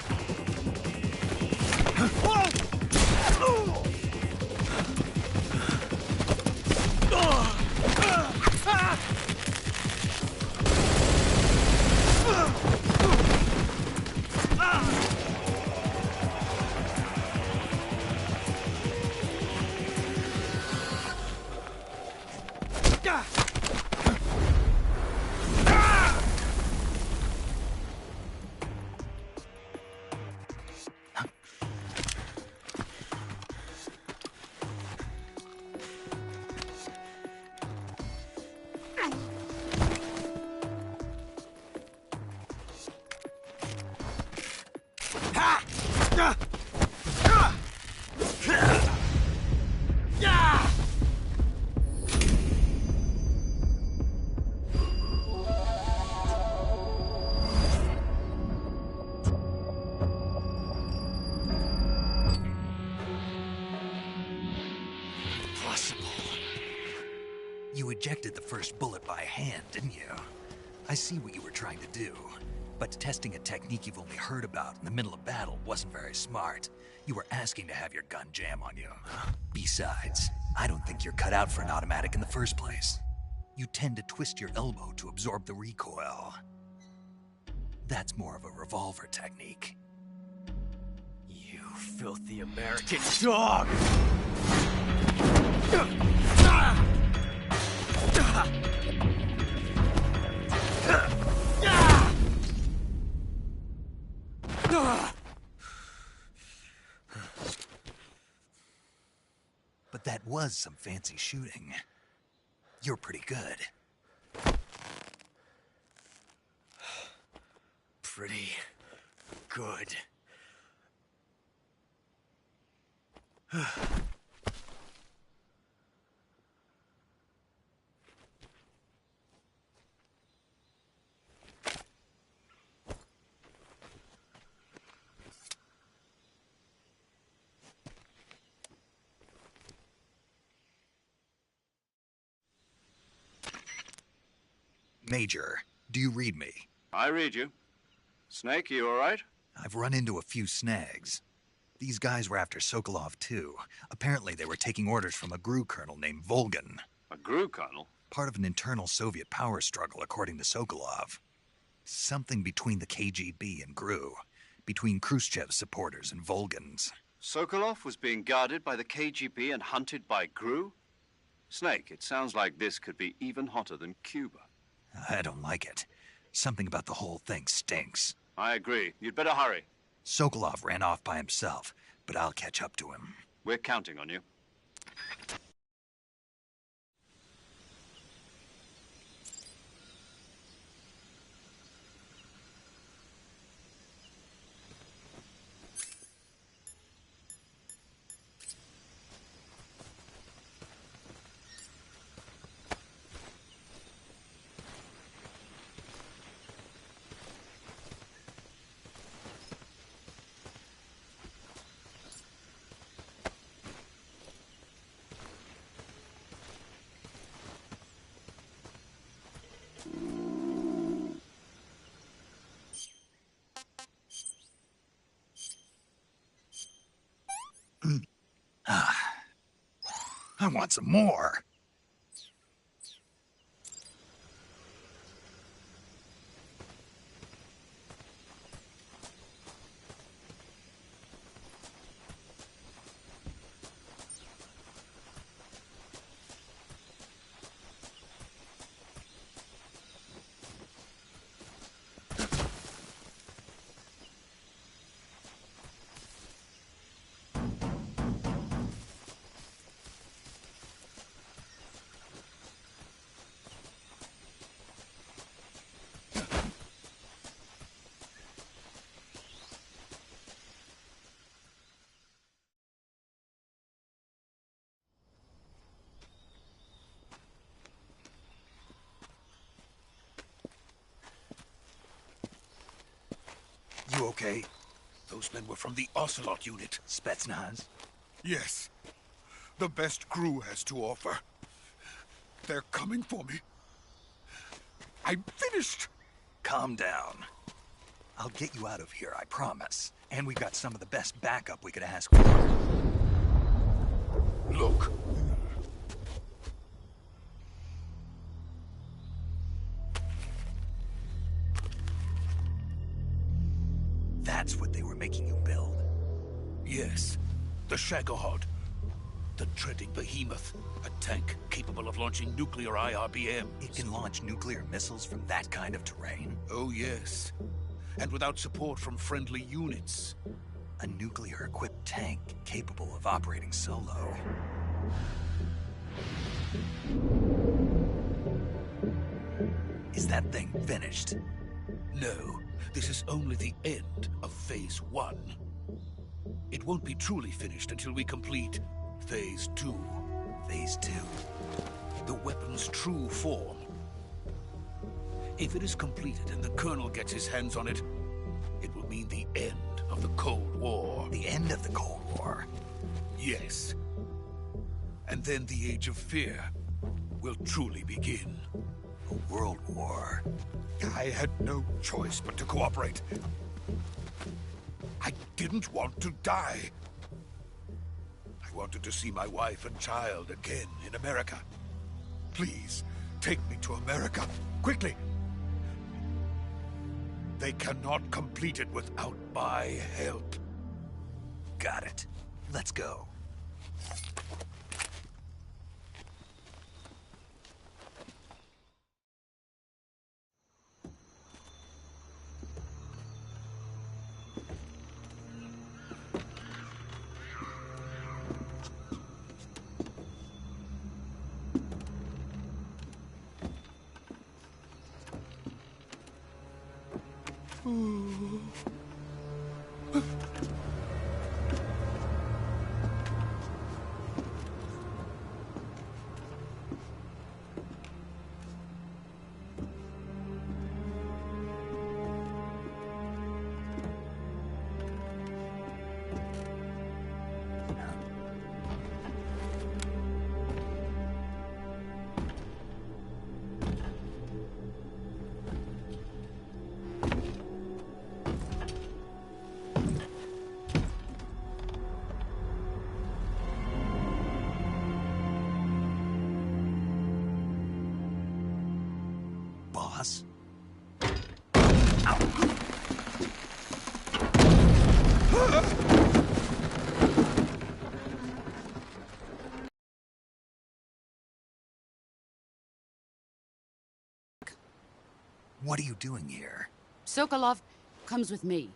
ejected the first bullet by hand, didn't you? I see what you were trying to do. But testing a technique you've only heard about in the middle of battle wasn't very smart. You were asking to have your gun jam on you. Besides, I don't think you're cut out for an automatic in the first place. You tend to twist your elbow to absorb the recoil. That's more of a revolver technique. You filthy American dog! But that was some fancy shooting. You're pretty good. Pretty good. Major, do you read me? I read you. Snake, you all right? I've run into a few snags. These guys were after Sokolov, too. Apparently they were taking orders from a GRU colonel named Volgin. A GRU colonel? Part of an internal Soviet power struggle, according to Sokolov. Something between the KGB and GRU. Between Khrushchev's supporters and Volgin's. Sokolov was being guarded by the KGB and hunted by GRU? Snake, it sounds like this could be even hotter than Cuba. I don't like it. Something about the whole thing stinks. I agree. You'd better hurry. Sokolov ran off by himself, but I'll catch up to him. We're counting on you. I want some more. You okay? Those men were from the Ocelot unit. Spetsnaz? Yes. The best GRU has to offer. They're coming for me. I'm finished. Calm down. I'll get you out of here, I promise. And we've got some of the best backup we could ask for. Look. That's what they were making you build? Yes. The Shagohod. The treading behemoth. A tank capable of launching nuclear IRBMs. It can launch nuclear missiles from that kind of terrain? Oh, yes. And without support from friendly units. A nuclear-equipped tank capable of operating solo. Is that thing finished? No. This is only the end of Phase 1. It won't be truly finished until we complete Phase 2. Phase 2? The weapon's true form. If it is completed and the Colonel gets his hands on it, it will mean the end of the Cold War. The end of the Cold War? Yes. And then the Age of Fear. will truly begin. A world war. I had no choice but to cooperate. I didn't want to die. I wanted to see my wife and child again in America. Please, take me to America, quickly. They cannot complete it without my help. Got it. Let's go. Boss? What are you doing here? Sokolov comes with me.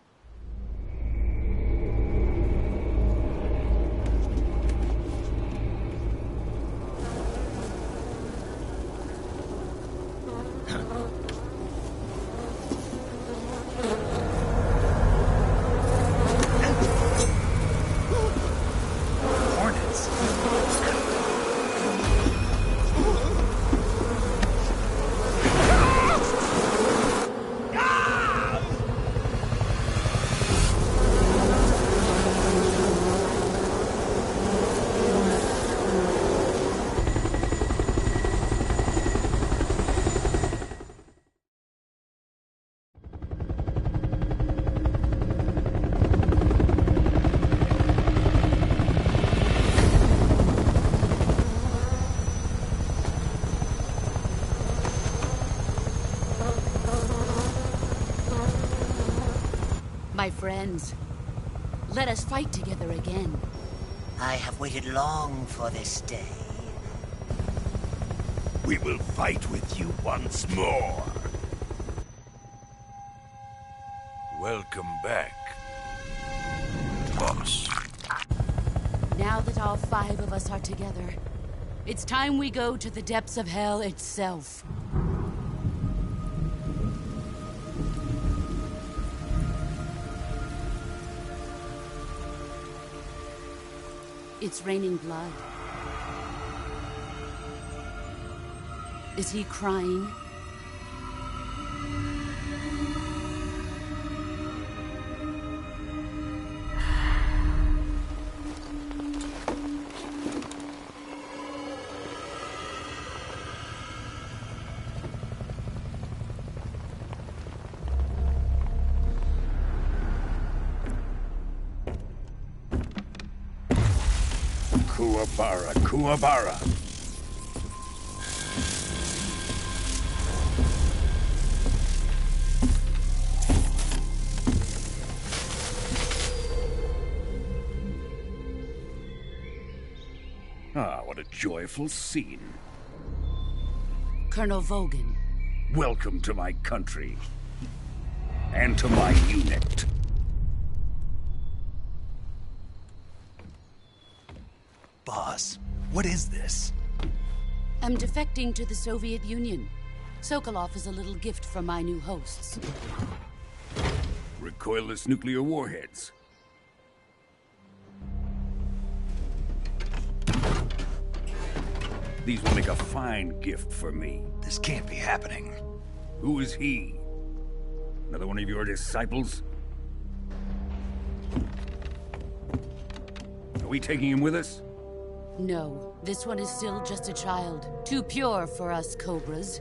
My friends, let us fight together again. I have waited long for this day. We will fight with you once more. Welcome back, boss. Now that all 5 of us are together, it's time we go to the depths of hell itself. It's raining blood. Is he crying? Kuwabara, Kuwabara. Ah, what a joyful scene. Colonel Vogan. Welcome to my country. And to my unit. Boss, what is this? I'm defecting to the Soviet Union. Sokolov is a little gift from my new hosts. Recoilless nuclear warheads. These will make a fine gift for me. This can't be happening. Who is he? Another one of your disciples? Are we taking him with us? No, this one is still just a child. Too pure for us Cobras.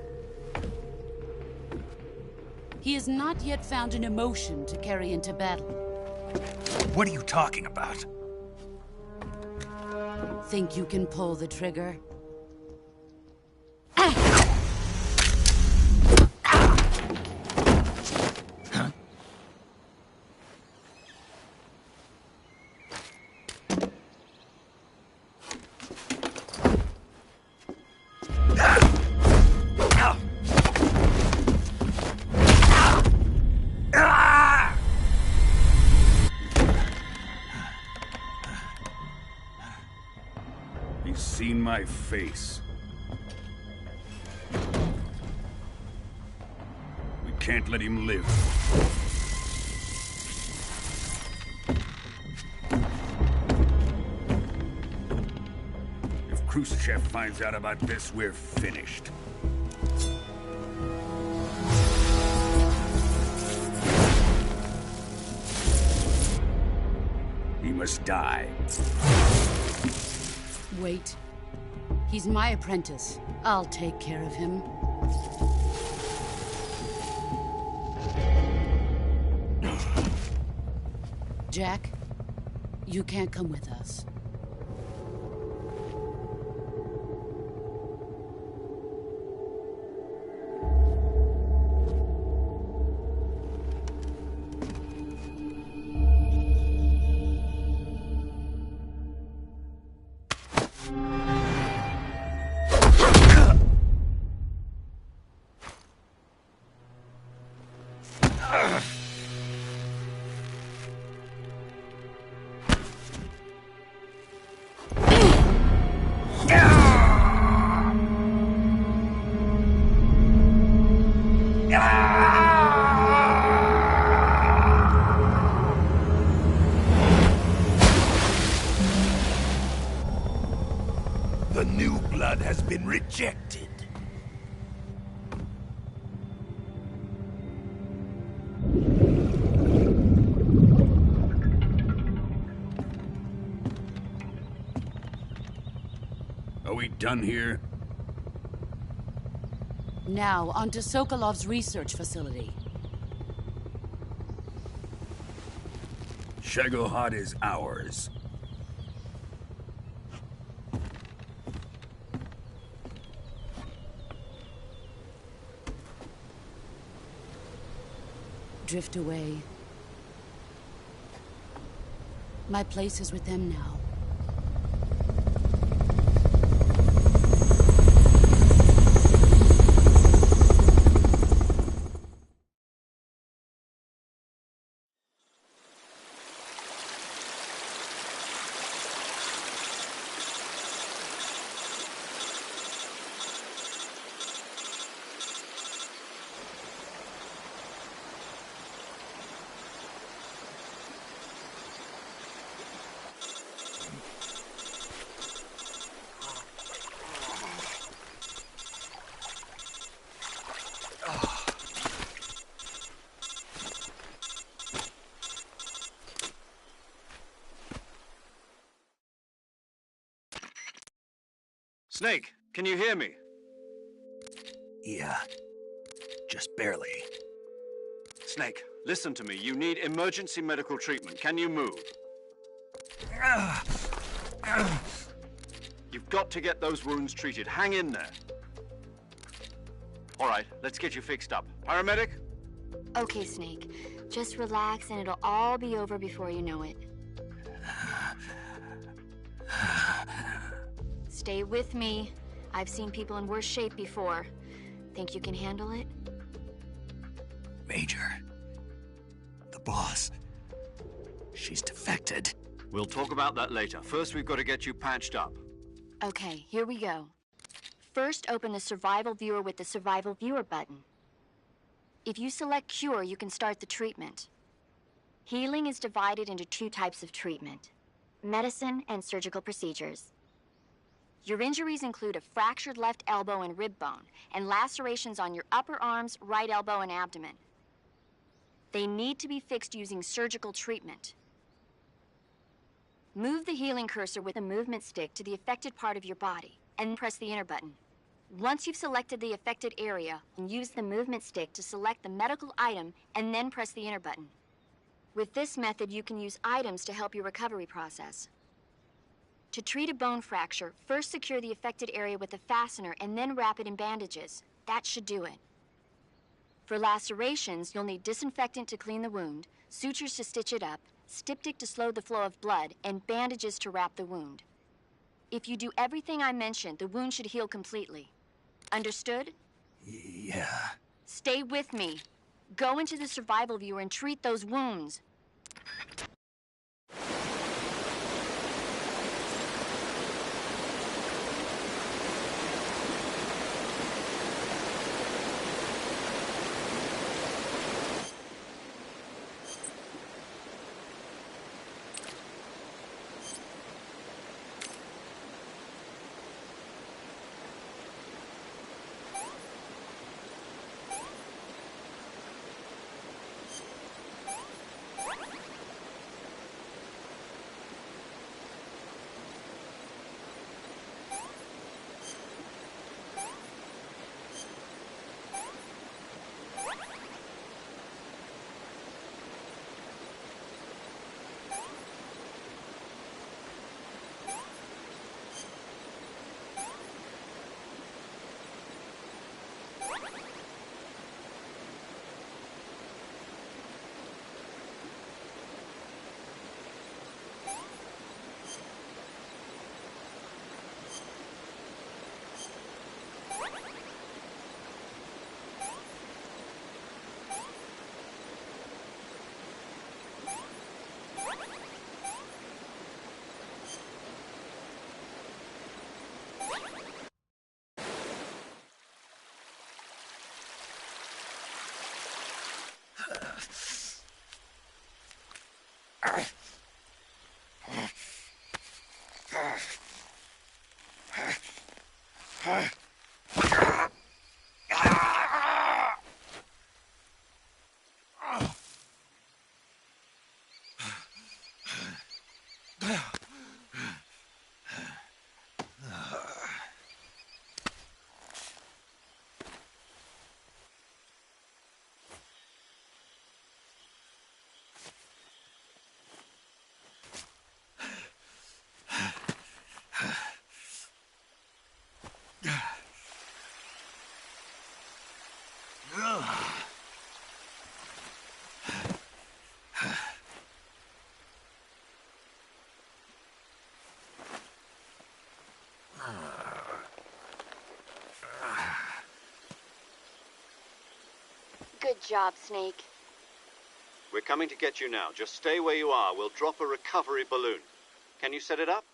He has not yet found an emotion to carry into battle. What are you talking about? Think you can pull the trigger? He's seen my face. We can't let him live. If Khrushchev finds out about this, we're finished. He must die. Wait. He's my apprentice. I'll take care of him. Jack, you can't come with us. The new blood has been rejected. Are we done here? Now, on to Sokolov's research facility. Shagohod is ours. Drift away. My place is with them now. Snake, can you hear me? Yeah, just barely. Snake, listen to me. You need emergency medical treatment. Can you move? You've got to get those wounds treated. Hang in there. All right, let's get you fixed up. Paramedic? Okay, Snake. Just relax and it'll all be over before you know it. Stay with me. I've seen people in worse shape before. Think you can handle it? Major. The boss. She's defected. We'll talk about that later. First, we've got to get you patched up. Okay, here we go. First, open the Survival Viewer with the Survival Viewer button. If you select Cure, you can start the treatment. Healing is divided into two types of treatment: medicine and surgical procedures. Your injuries include a fractured left elbow and rib bone, and lacerations on your upper arms, right elbow, and abdomen. They need to be fixed using surgical treatment. Move the healing cursor with a movement stick to the affected part of your body, and press the enter button. Once you've selected the affected area, use the movement stick to select the medical item, and then press the enter button. With this method, you can use items to help your recovery process. To treat a bone fracture, first secure the affected area with a fastener and then wrap it in bandages. That should do it. For lacerations, you'll need disinfectant to clean the wound, sutures to stitch it up, styptic to slow the flow of blood, and bandages to wrap the wound. If you do everything I mentioned, the wound should heal completely. Understood? Yeah. Stay with me. Go into the survival viewer and treat those wounds. Good job, Snake. We're coming to get you now. Just stay where you are. We'll drop a recovery balloon. Can you set it up?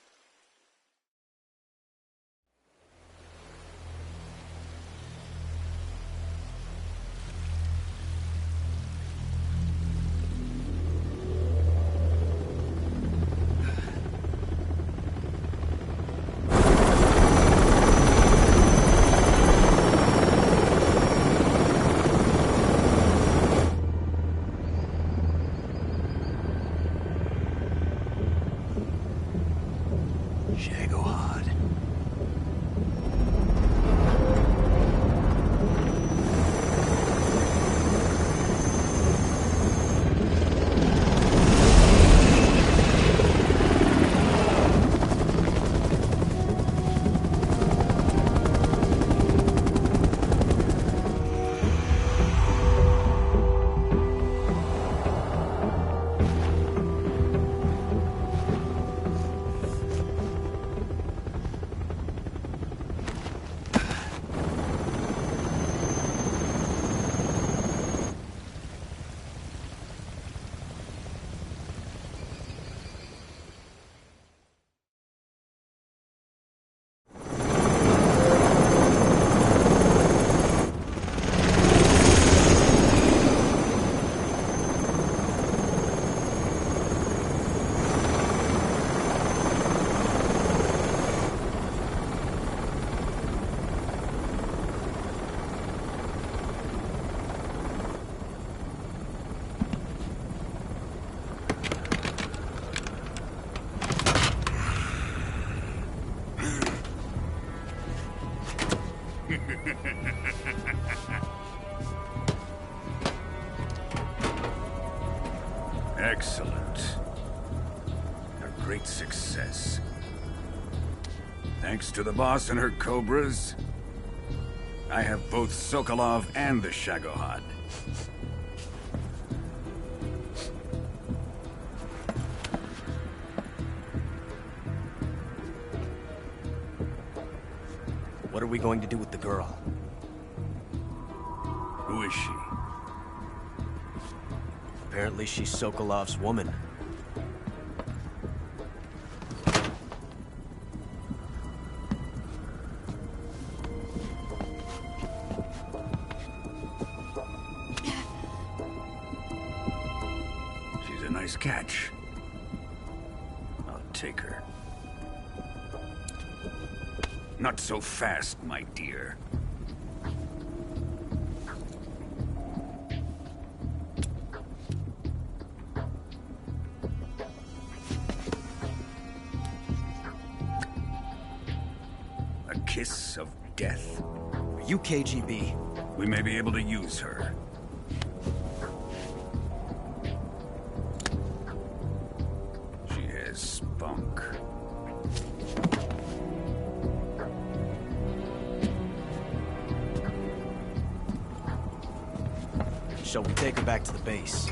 Excellent. A great success. Thanks to the boss and her cobras, I have both Sokolov and the Shagohod. What are we going to do with the girl? Who is she? Apparently she's Sokolov's woman. She's a nice catch. I'll take her. Not so fast, my dear. A kiss of death? Are you KGB? We may be able to use her. She has spunk. Shall we take her back to the base?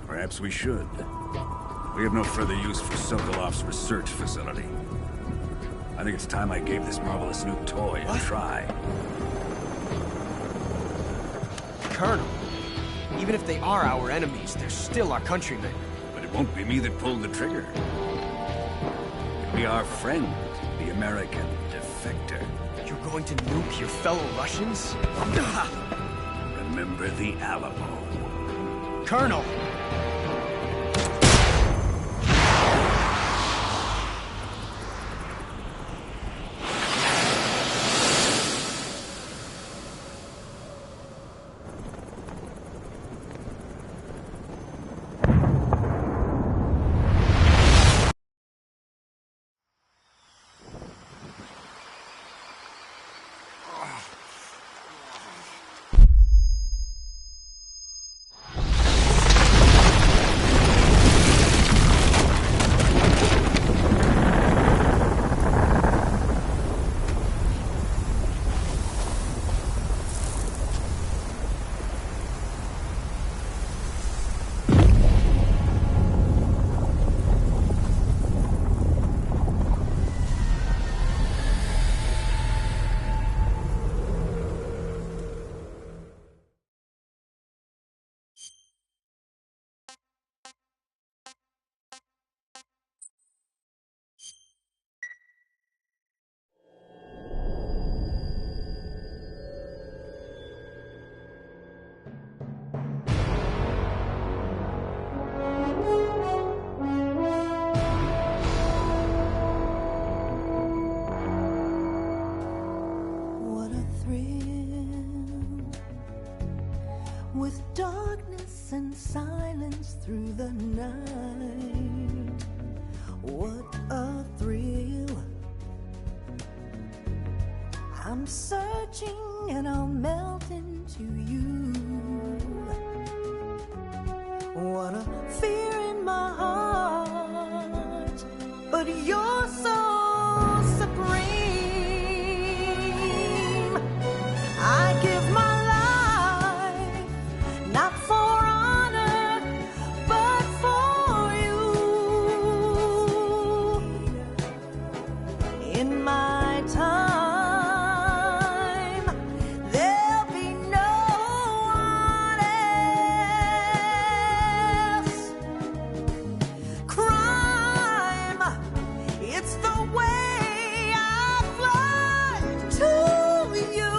Perhaps we should. We have no further use for Sokolov's research facility. I think it's time I gave this marvelous new toy a try. Colonel, even if they are our enemies, they're still our countrymen. But it won't be me that pulled the trigger. It'll be our friend, the American defector. You're going to nuke your fellow Russians? Remember the Alamo. Colonel! With darkness and silence through the night, what a thrill. I'm searching and I'll melt into you. What a fear in my heart, but you're so supreme. I give my not for honor, but for you. In my time, there'll be no one else. Crime, it's the way I fly to you.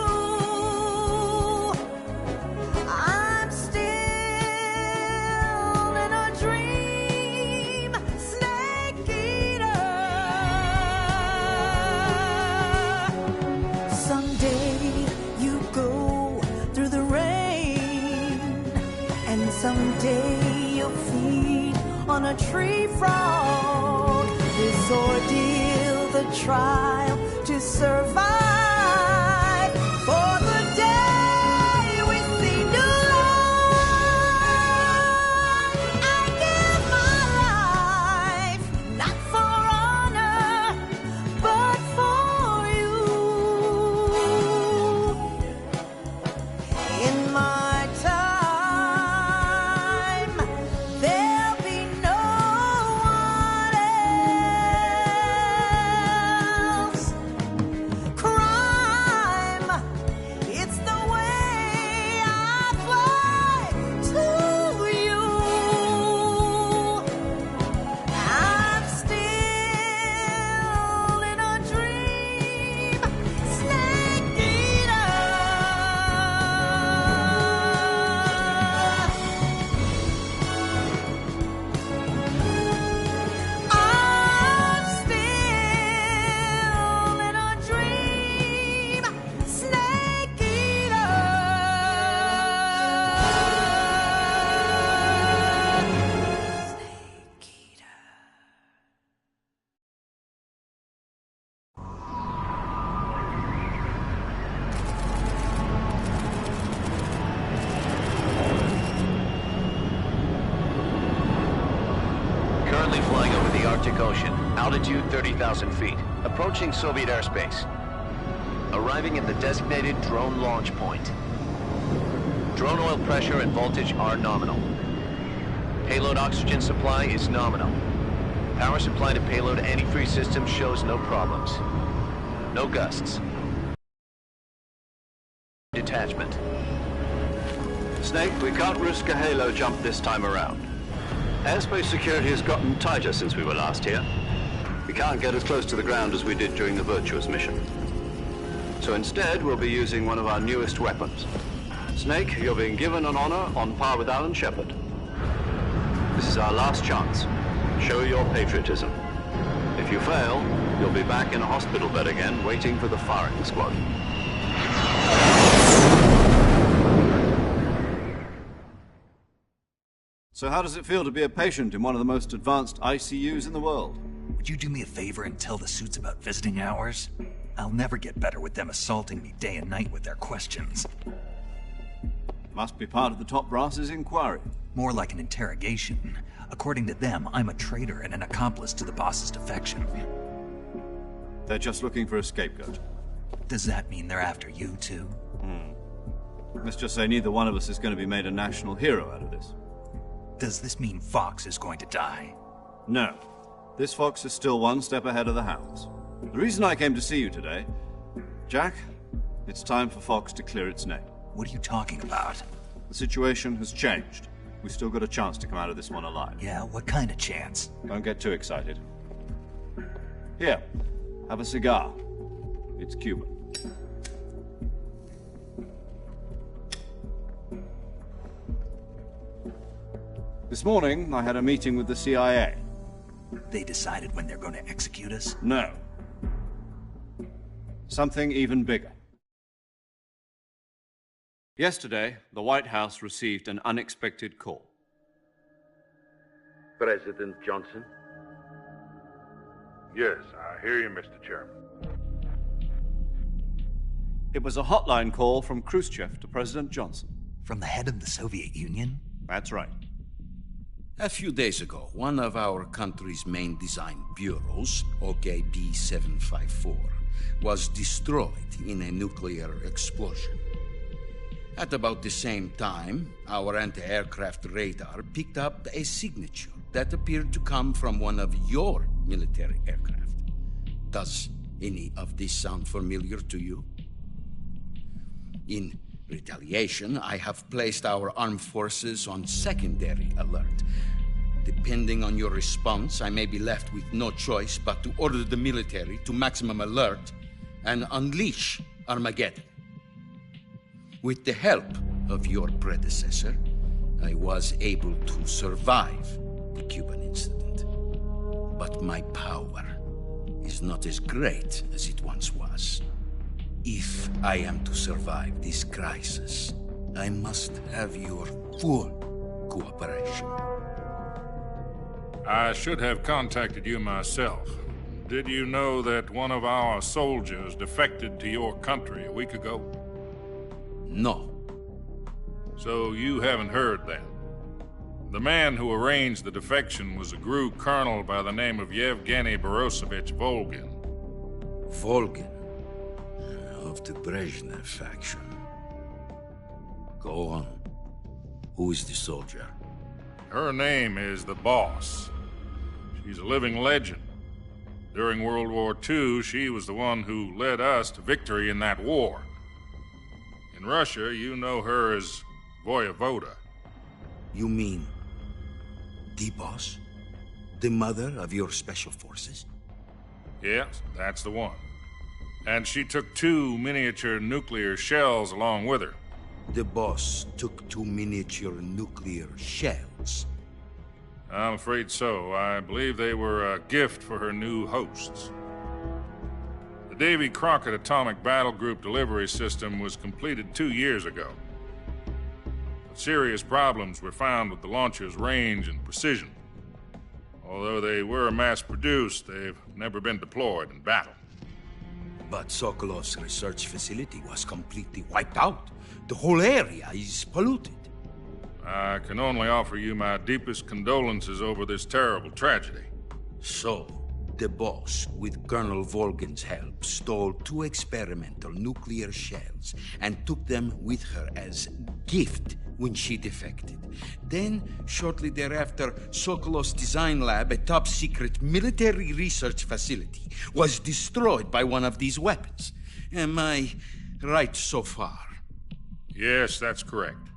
Someday you'll feed on a tree frog. This ordeal, the trial to survive. For the day we see new life, I flying over the Arctic Ocean. Altitude 30,000 feet. Approaching Soviet airspace. Arriving at the designated drone launch point. Drone oil pressure and voltage are nominal. Payload oxygen supply is nominal. Power supply to payload antifreeze system shows no problems. No gusts. Detachment. Snake, we can't risk a halo jump this time around. Airspace security has gotten tighter since we were last here. We can't get as close to the ground as we did during the Virtuous mission. So instead, we'll be using one of our newest weapons. Snake, you're being given an honor on par with Alan Shepard. This is our last chance. Show your patriotism. If you fail, you'll be back in a hospital bed again, waiting for the firing squad. So how does it feel to be a patient in one of the most advanced ICUs in the world? Would you do me a favor and tell the suits about visiting hours? I'll never get better with them assaulting me day and night with their questions. Must be part of the top brass's inquiry. More like an interrogation. According to them, I'm a traitor and an accomplice to the boss's defection. They're just looking for a scapegoat. Does that mean they're after you, too? Let's just say neither one of us is going to be made a national hero out of this. Does this mean Fox is going to die? No. This Fox is still one step ahead of the Hounds. The reason I came to see you today... Jack, it's time for Fox to clear its name. What are you talking about? The situation has changed. We've still got a chance to come out of this one alive. Yeah, what kind of chance? Don't get too excited. Here, have a cigar. It's Cuban. This morning, I had a meeting with the CIA. They decided when they're going to execute us? No. Something even bigger. Yesterday, the White House received an unexpected call. President Johnson? Yes, I hear you, Mr. Chairman. It was a hotline call from Khrushchev to President Johnson. From the head of the Soviet Union? That's right. A few days ago, one of our country's main design bureaus, OKB 754, was destroyed in a nuclear explosion. At about the same time, our anti-aircraft radar picked up a signature that appeared to come from one of your military aircraft. Does any of this sound familiar to you? In retaliation, I have placed our armed forces on secondary alert. Depending on your response, I may be left with no choice but to order the military to maximum alert and unleash Armageddon. With the help of your predecessor, I was able to survive the Cuban incident. But my power is not as great as it once was. If I am to survive this crisis, I must have your full cooperation. I should have contacted you myself. Did you know that one of our soldiers defected to your country a week ago? No. So you haven't heard that. The man who arranged the defection was a GRU colonel by the name of Yevgeny Borosovich Volgin. Volgin? Of the Brezhnev faction. Go on. Who is the soldier? Her name is the Boss. She's a living legend. During World War II, she was the one who led us to victory in that war. In Russia, you know her as Voyevoda. You mean the Boss? The mother of your special forces? Yes, that's the one. And she took 2 miniature nuclear shells along with her. The Boss took 2 miniature nuclear shells? I'm afraid so. I believe they were a gift for her new hosts. The Davy Crockett Atomic Battle Group delivery system was completed 2 years ago. But serious problems were found with the launcher's range and precision. Although they were mass-produced, they've never been deployed in battle. But Sokolov's research facility was completely wiped out. The whole area is polluted. I can only offer you my deepest condolences over this terrible tragedy. So, the boss, with Colonel Volgin's help, stole 2 experimental nuclear shells and took them with her as gift when she defected. Then, shortly thereafter, Sokolov's design lab, a top-secret military research facility, was destroyed by one of these weapons. Am I right so far? Yes, that's correct.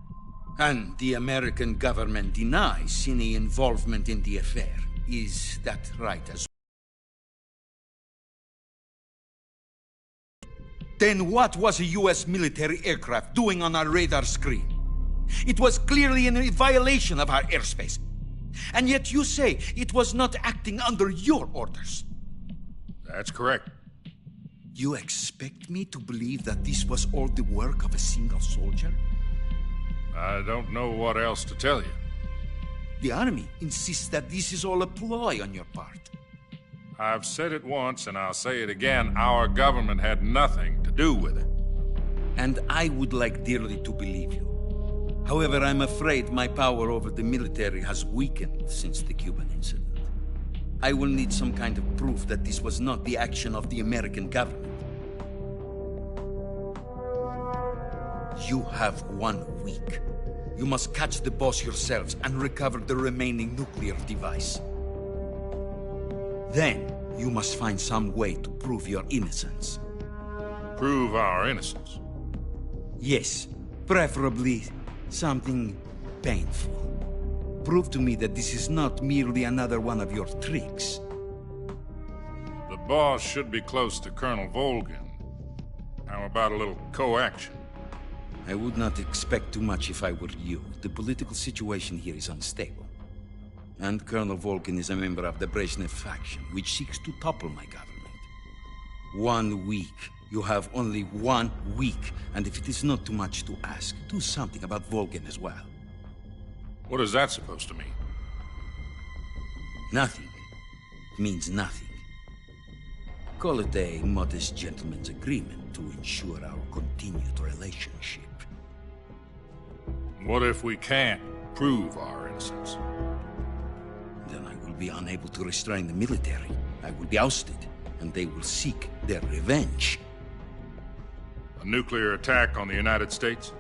And the American government denies any involvement in the affair. Is that right as well? Then what was a U.S. military aircraft doing on our radar screen? It was clearly in violation of our airspace. And yet you say it was not acting under your orders. That's correct. You expect me to believe that this was all the work of a single soldier? I don't know what else to tell you. The Army insists that this is all a ploy on your part. I've said it once, and I'll say it again. Our government had nothing to do with it. And I would like dearly to believe you. However, I'm afraid my power over the military has weakened since the Cuban incident. I will need some kind of proof that this was not the action of the American government. You have 1 week. You must catch the boss yourselves and recover the remaining nuclear device. Then, you must find some way to prove your innocence. Prove our innocence? Yes, preferably something painful. Prove to me that this is not merely another one of your tricks. The boss should be close to Colonel Volgin. How about a little co-action? I would not expect too much if I were you. The political situation here is unstable. And Colonel Volgin is a member of the Brezhnev faction, which seeks to topple my government. 1 week. You have only 1 week. And if it is not too much to ask, do something about Volgin as well. What is that supposed to mean? Nothing. It means nothing. Call it a modest gentleman's agreement to ensure our continued relationship. What if we can't prove our innocence? Then I will be unable to restrain the military. I will be ousted, and they will seek their revenge. A nuclear attack on the United States?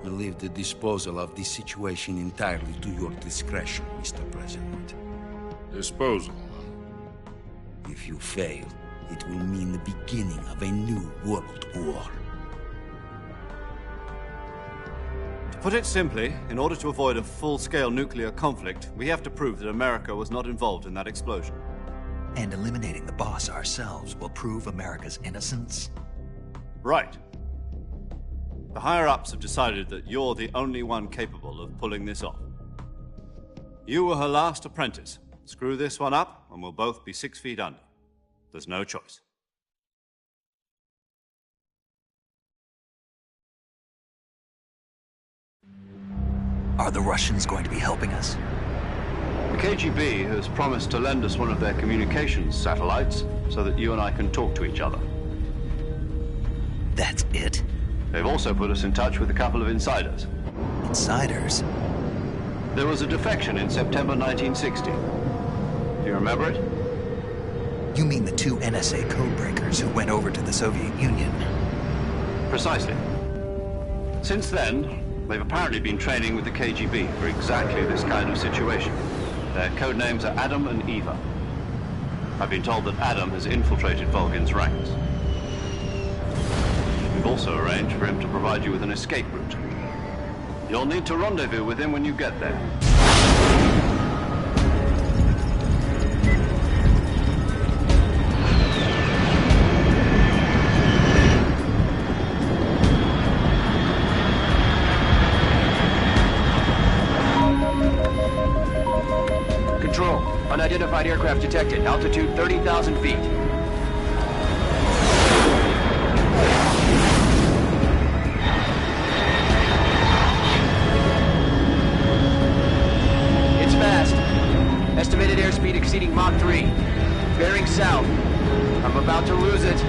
I leave the disposal of this situation entirely to your discretion, Mr. President. Disposal? If you fail, it will mean the beginning of a new world war. To put it simply, in order to avoid a full-scale nuclear conflict, we have to prove that America was not involved in that explosion. And eliminating the boss ourselves will prove America's innocence? Right. The higher-ups have decided that you're the only one capable of pulling this off. You were her last apprentice. Screw this one up, and we'll both be 6 feet under. There's no choice. Are the Russians going to be helping us? The KGB has promised to lend us one of their communications satellites so that you and I can talk to each other. That's it? They've also put us in touch with a couple of insiders. Insiders? There was a defection in September 1960. Do you remember it? You mean the 2 NSA codebreakers who went over to the Soviet Union? Precisely. Since then, they've apparently been training with the KGB for exactly this kind of situation. Their code names are Adam and Eva. I've been told that Adam has infiltrated Volgin's ranks. We've also arranged for him to provide you with an escape route. You'll need to rendezvous with him when you get there. Control, unidentified aircraft detected. Altitude 30,000 feet. It's fast. Estimated airspeed exceeding Mach 3. Bearing south. I'm about to lose it.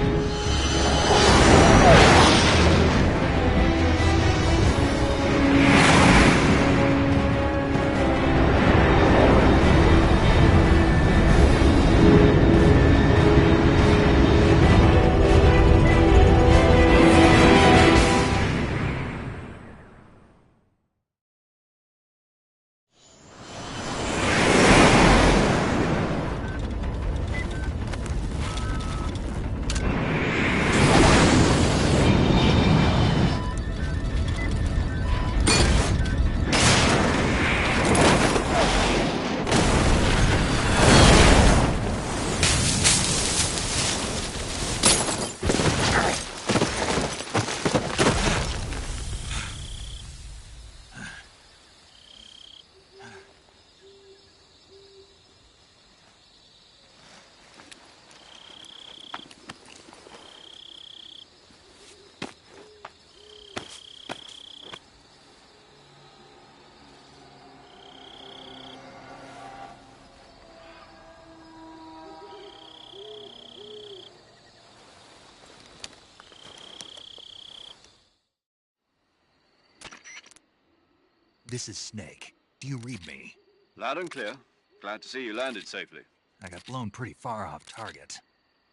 This is Snake. Do you read me? Loud and clear. Glad to see you landed safely. I got blown pretty far off target.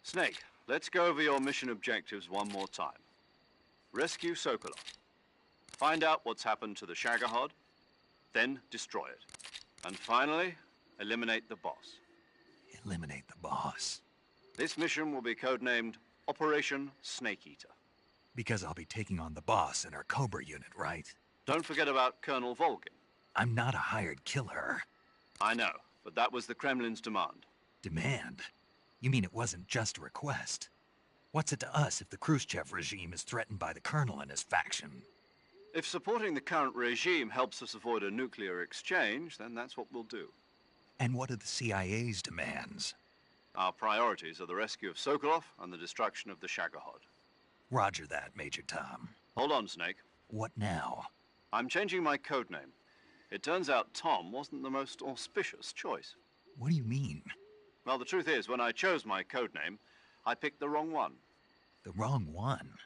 Snake, let's go over your mission objectives one more time. Rescue Sokolov. Find out what's happened to the Shagohod, then destroy it. And finally, eliminate the boss. Eliminate the boss. This mission will be codenamed Operation Snake Eater. Because I'll be taking on the boss in our Cobra unit, right? Don't forget about Colonel Volgin. I'm not a hired killer. I know, but that was the Kremlin's demand. Demand? You mean it wasn't just a request? What's it to us if the Khrushchev regime is threatened by the Colonel and his faction? If supporting the current regime helps us avoid a nuclear exchange, then that's what we'll do. And what are the CIA's demands? Our priorities are the rescue of Sokolov and the destruction of the Shagohod. Roger that, Major Tom. Hold on, Snake. What now? I'm changing my codename. It turns out Tom wasn't the most auspicious choice. What do you mean? Well, the truth is, when I chose my codename, I picked the wrong one. The wrong one?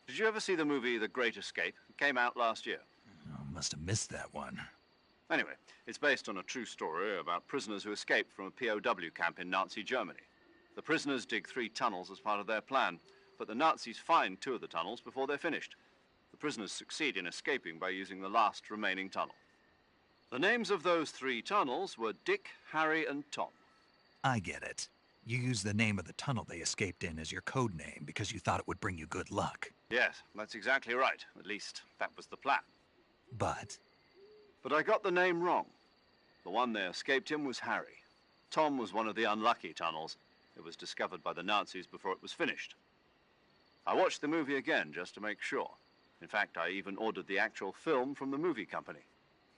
Did you ever see the movie The Great Escape? It came out last year. Oh, must have missed that one. Anyway, it's based on a true story about prisoners who escaped from a POW camp in Nazi Germany. The prisoners dig 3 tunnels as part of their plan, but the Nazis find 2 of the tunnels before they're finished. The prisoners succeed in escaping by using the last remaining tunnel. The names of those 3 tunnels were Dick, Harry, and Tom. I get it. You used the name of the tunnel they escaped in as your code name because you thought it would bring you good luck. Yes, that's exactly right. At least, that was the plan. But I got the name wrong. The one they escaped in was Harry. Tom was one of the unlucky tunnels. It was discovered by the Nazis before it was finished. I watched the movie again just to make sure. In fact, I even ordered the actual film from the movie company.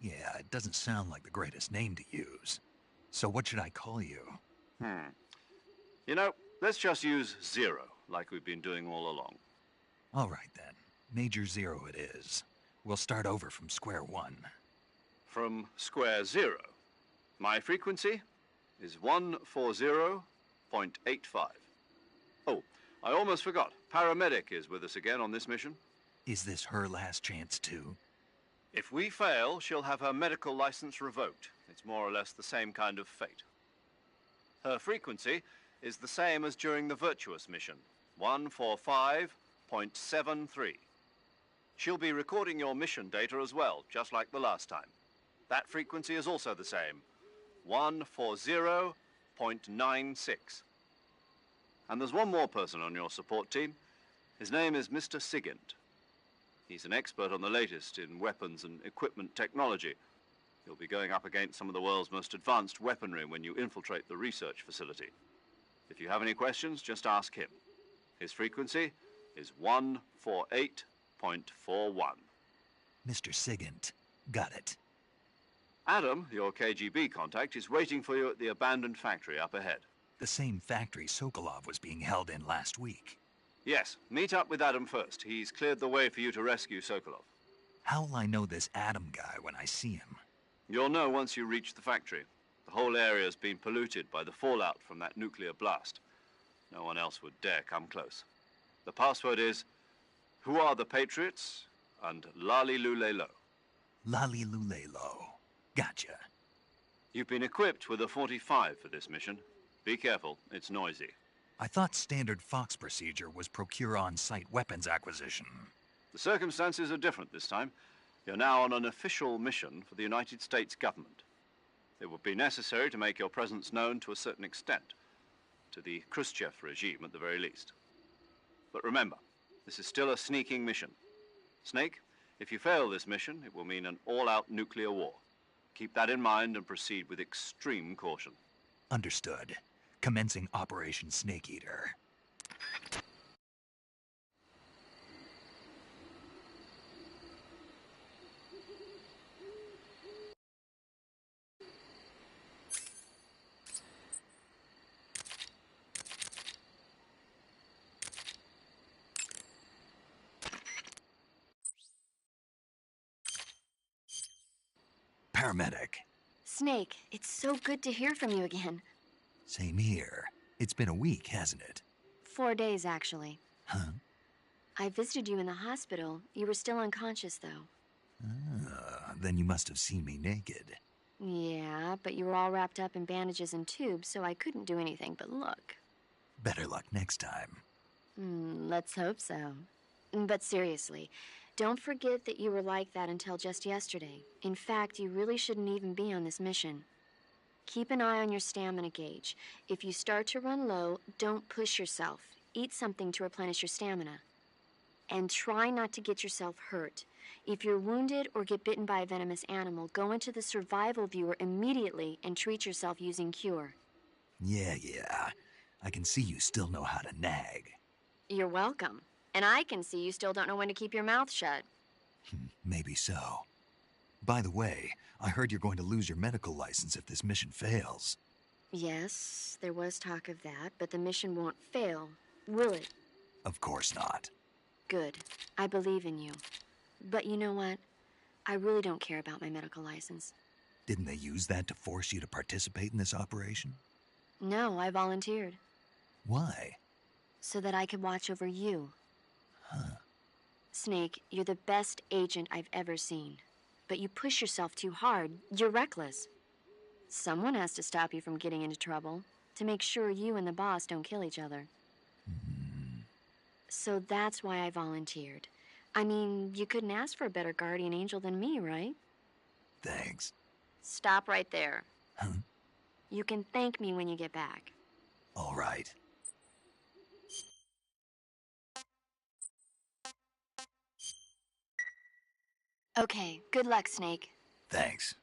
yeah, it doesn't sound like the greatest name to use. So what should I call you? You know, let's just use Zero, like we've been doing all along. All right, then. Major Zero it is. We'll start over from square one. From square 0. My frequency is 140.85. Oh, I almost forgot. Paramedic is with us again on this mission. Is this her last chance, too? If we fail, she'll have her medical license revoked. It's more or less the same kind of fate. Her frequency is the same as during the Virtuous mission, 145.73. She'll be recording your mission data as well, just like the last time. That frequency is also the same, 140.96. And there's one more person on your support team. His name is Mr. Sigint. He's an expert on the latest in weapons and equipment technology. You'll be going up against some of the world's most advanced weaponry when you infiltrate the research facility. If you have any questions, just ask him. His frequency is 148.41. Mr. Sigint. Got it. Adam, your KGB contact, is waiting for you at the abandoned factory up ahead. The same factory Sokolov was being held in last week. Yes, meet up with Adam first. He's cleared the way for you to rescue Sokolov. How will I know this Adam guy when I see him? You'll know once you reach the factory. The whole area's been polluted by the fallout from that nuclear blast. No one else would dare come close. The password is, "Who are the Patriots?" and Lali Lulelo. Lali Lulelo. Gotcha. You've been equipped with a 45 for this mission. Be careful, it's noisy. I thought standard Fox procedure was procure on-site weapons acquisition. The circumstances are different this time. You're now on an official mission for the United States government. It would be necessary to make your presence known to a certain extent, to the Khrushchev regime at the very least. But remember, this is still a sneaking mission. Snake, if you fail this mission, it will mean an all-out nuclear war. Keep that in mind and proceed with extreme caution. Understood. Commencing Operation Snake Eater. Paramedic. Snake, it's so good to hear from you again. Same here. It's been a week, hasn't it? 4 days, actually. Huh? I visited you in the hospital. You were still unconscious, though. then you must have seen me naked. Yeah, but you were all wrapped up in bandages and tubes, so I couldn't do anything but look. Better luck next time. Let's hope so. But seriously, don't forget that you were like that until just yesterday. In fact, you really shouldn't even be on this mission. Keep an eye on your stamina gauge. If you start to run low, don't push yourself. Eat something to replenish your stamina. And try not to get yourself hurt. If you're wounded or get bitten by a venomous animal, go into the survival viewer immediately and treat yourself using Cure. Yeah. I can see you still know how to nag. You're welcome. And I can see you still don't know when to keep your mouth shut. Maybe so. By the way, I heard you're going to lose your medical license if this mission fails. Yes, there was talk of that, but the mission won't fail, will it? Of course not. Good. I believe in you. But you know what? I really don't care about my medical license. Didn't they use that to force you to participate in this operation? No, I volunteered. Why? So that I could watch over you. Huh. Snake, you're the best agent I've ever seen. But you push yourself too hard. You're reckless. Someone has to stop you from getting into trouble, to make sure you and the boss don't kill each other. So that's why I volunteered. I mean, you couldn't ask for a better guardian angel than me, right? Thanks. Stop right there. Huh? You can thank me when you get back. All right. Okay, good luck, Snake. Thanks.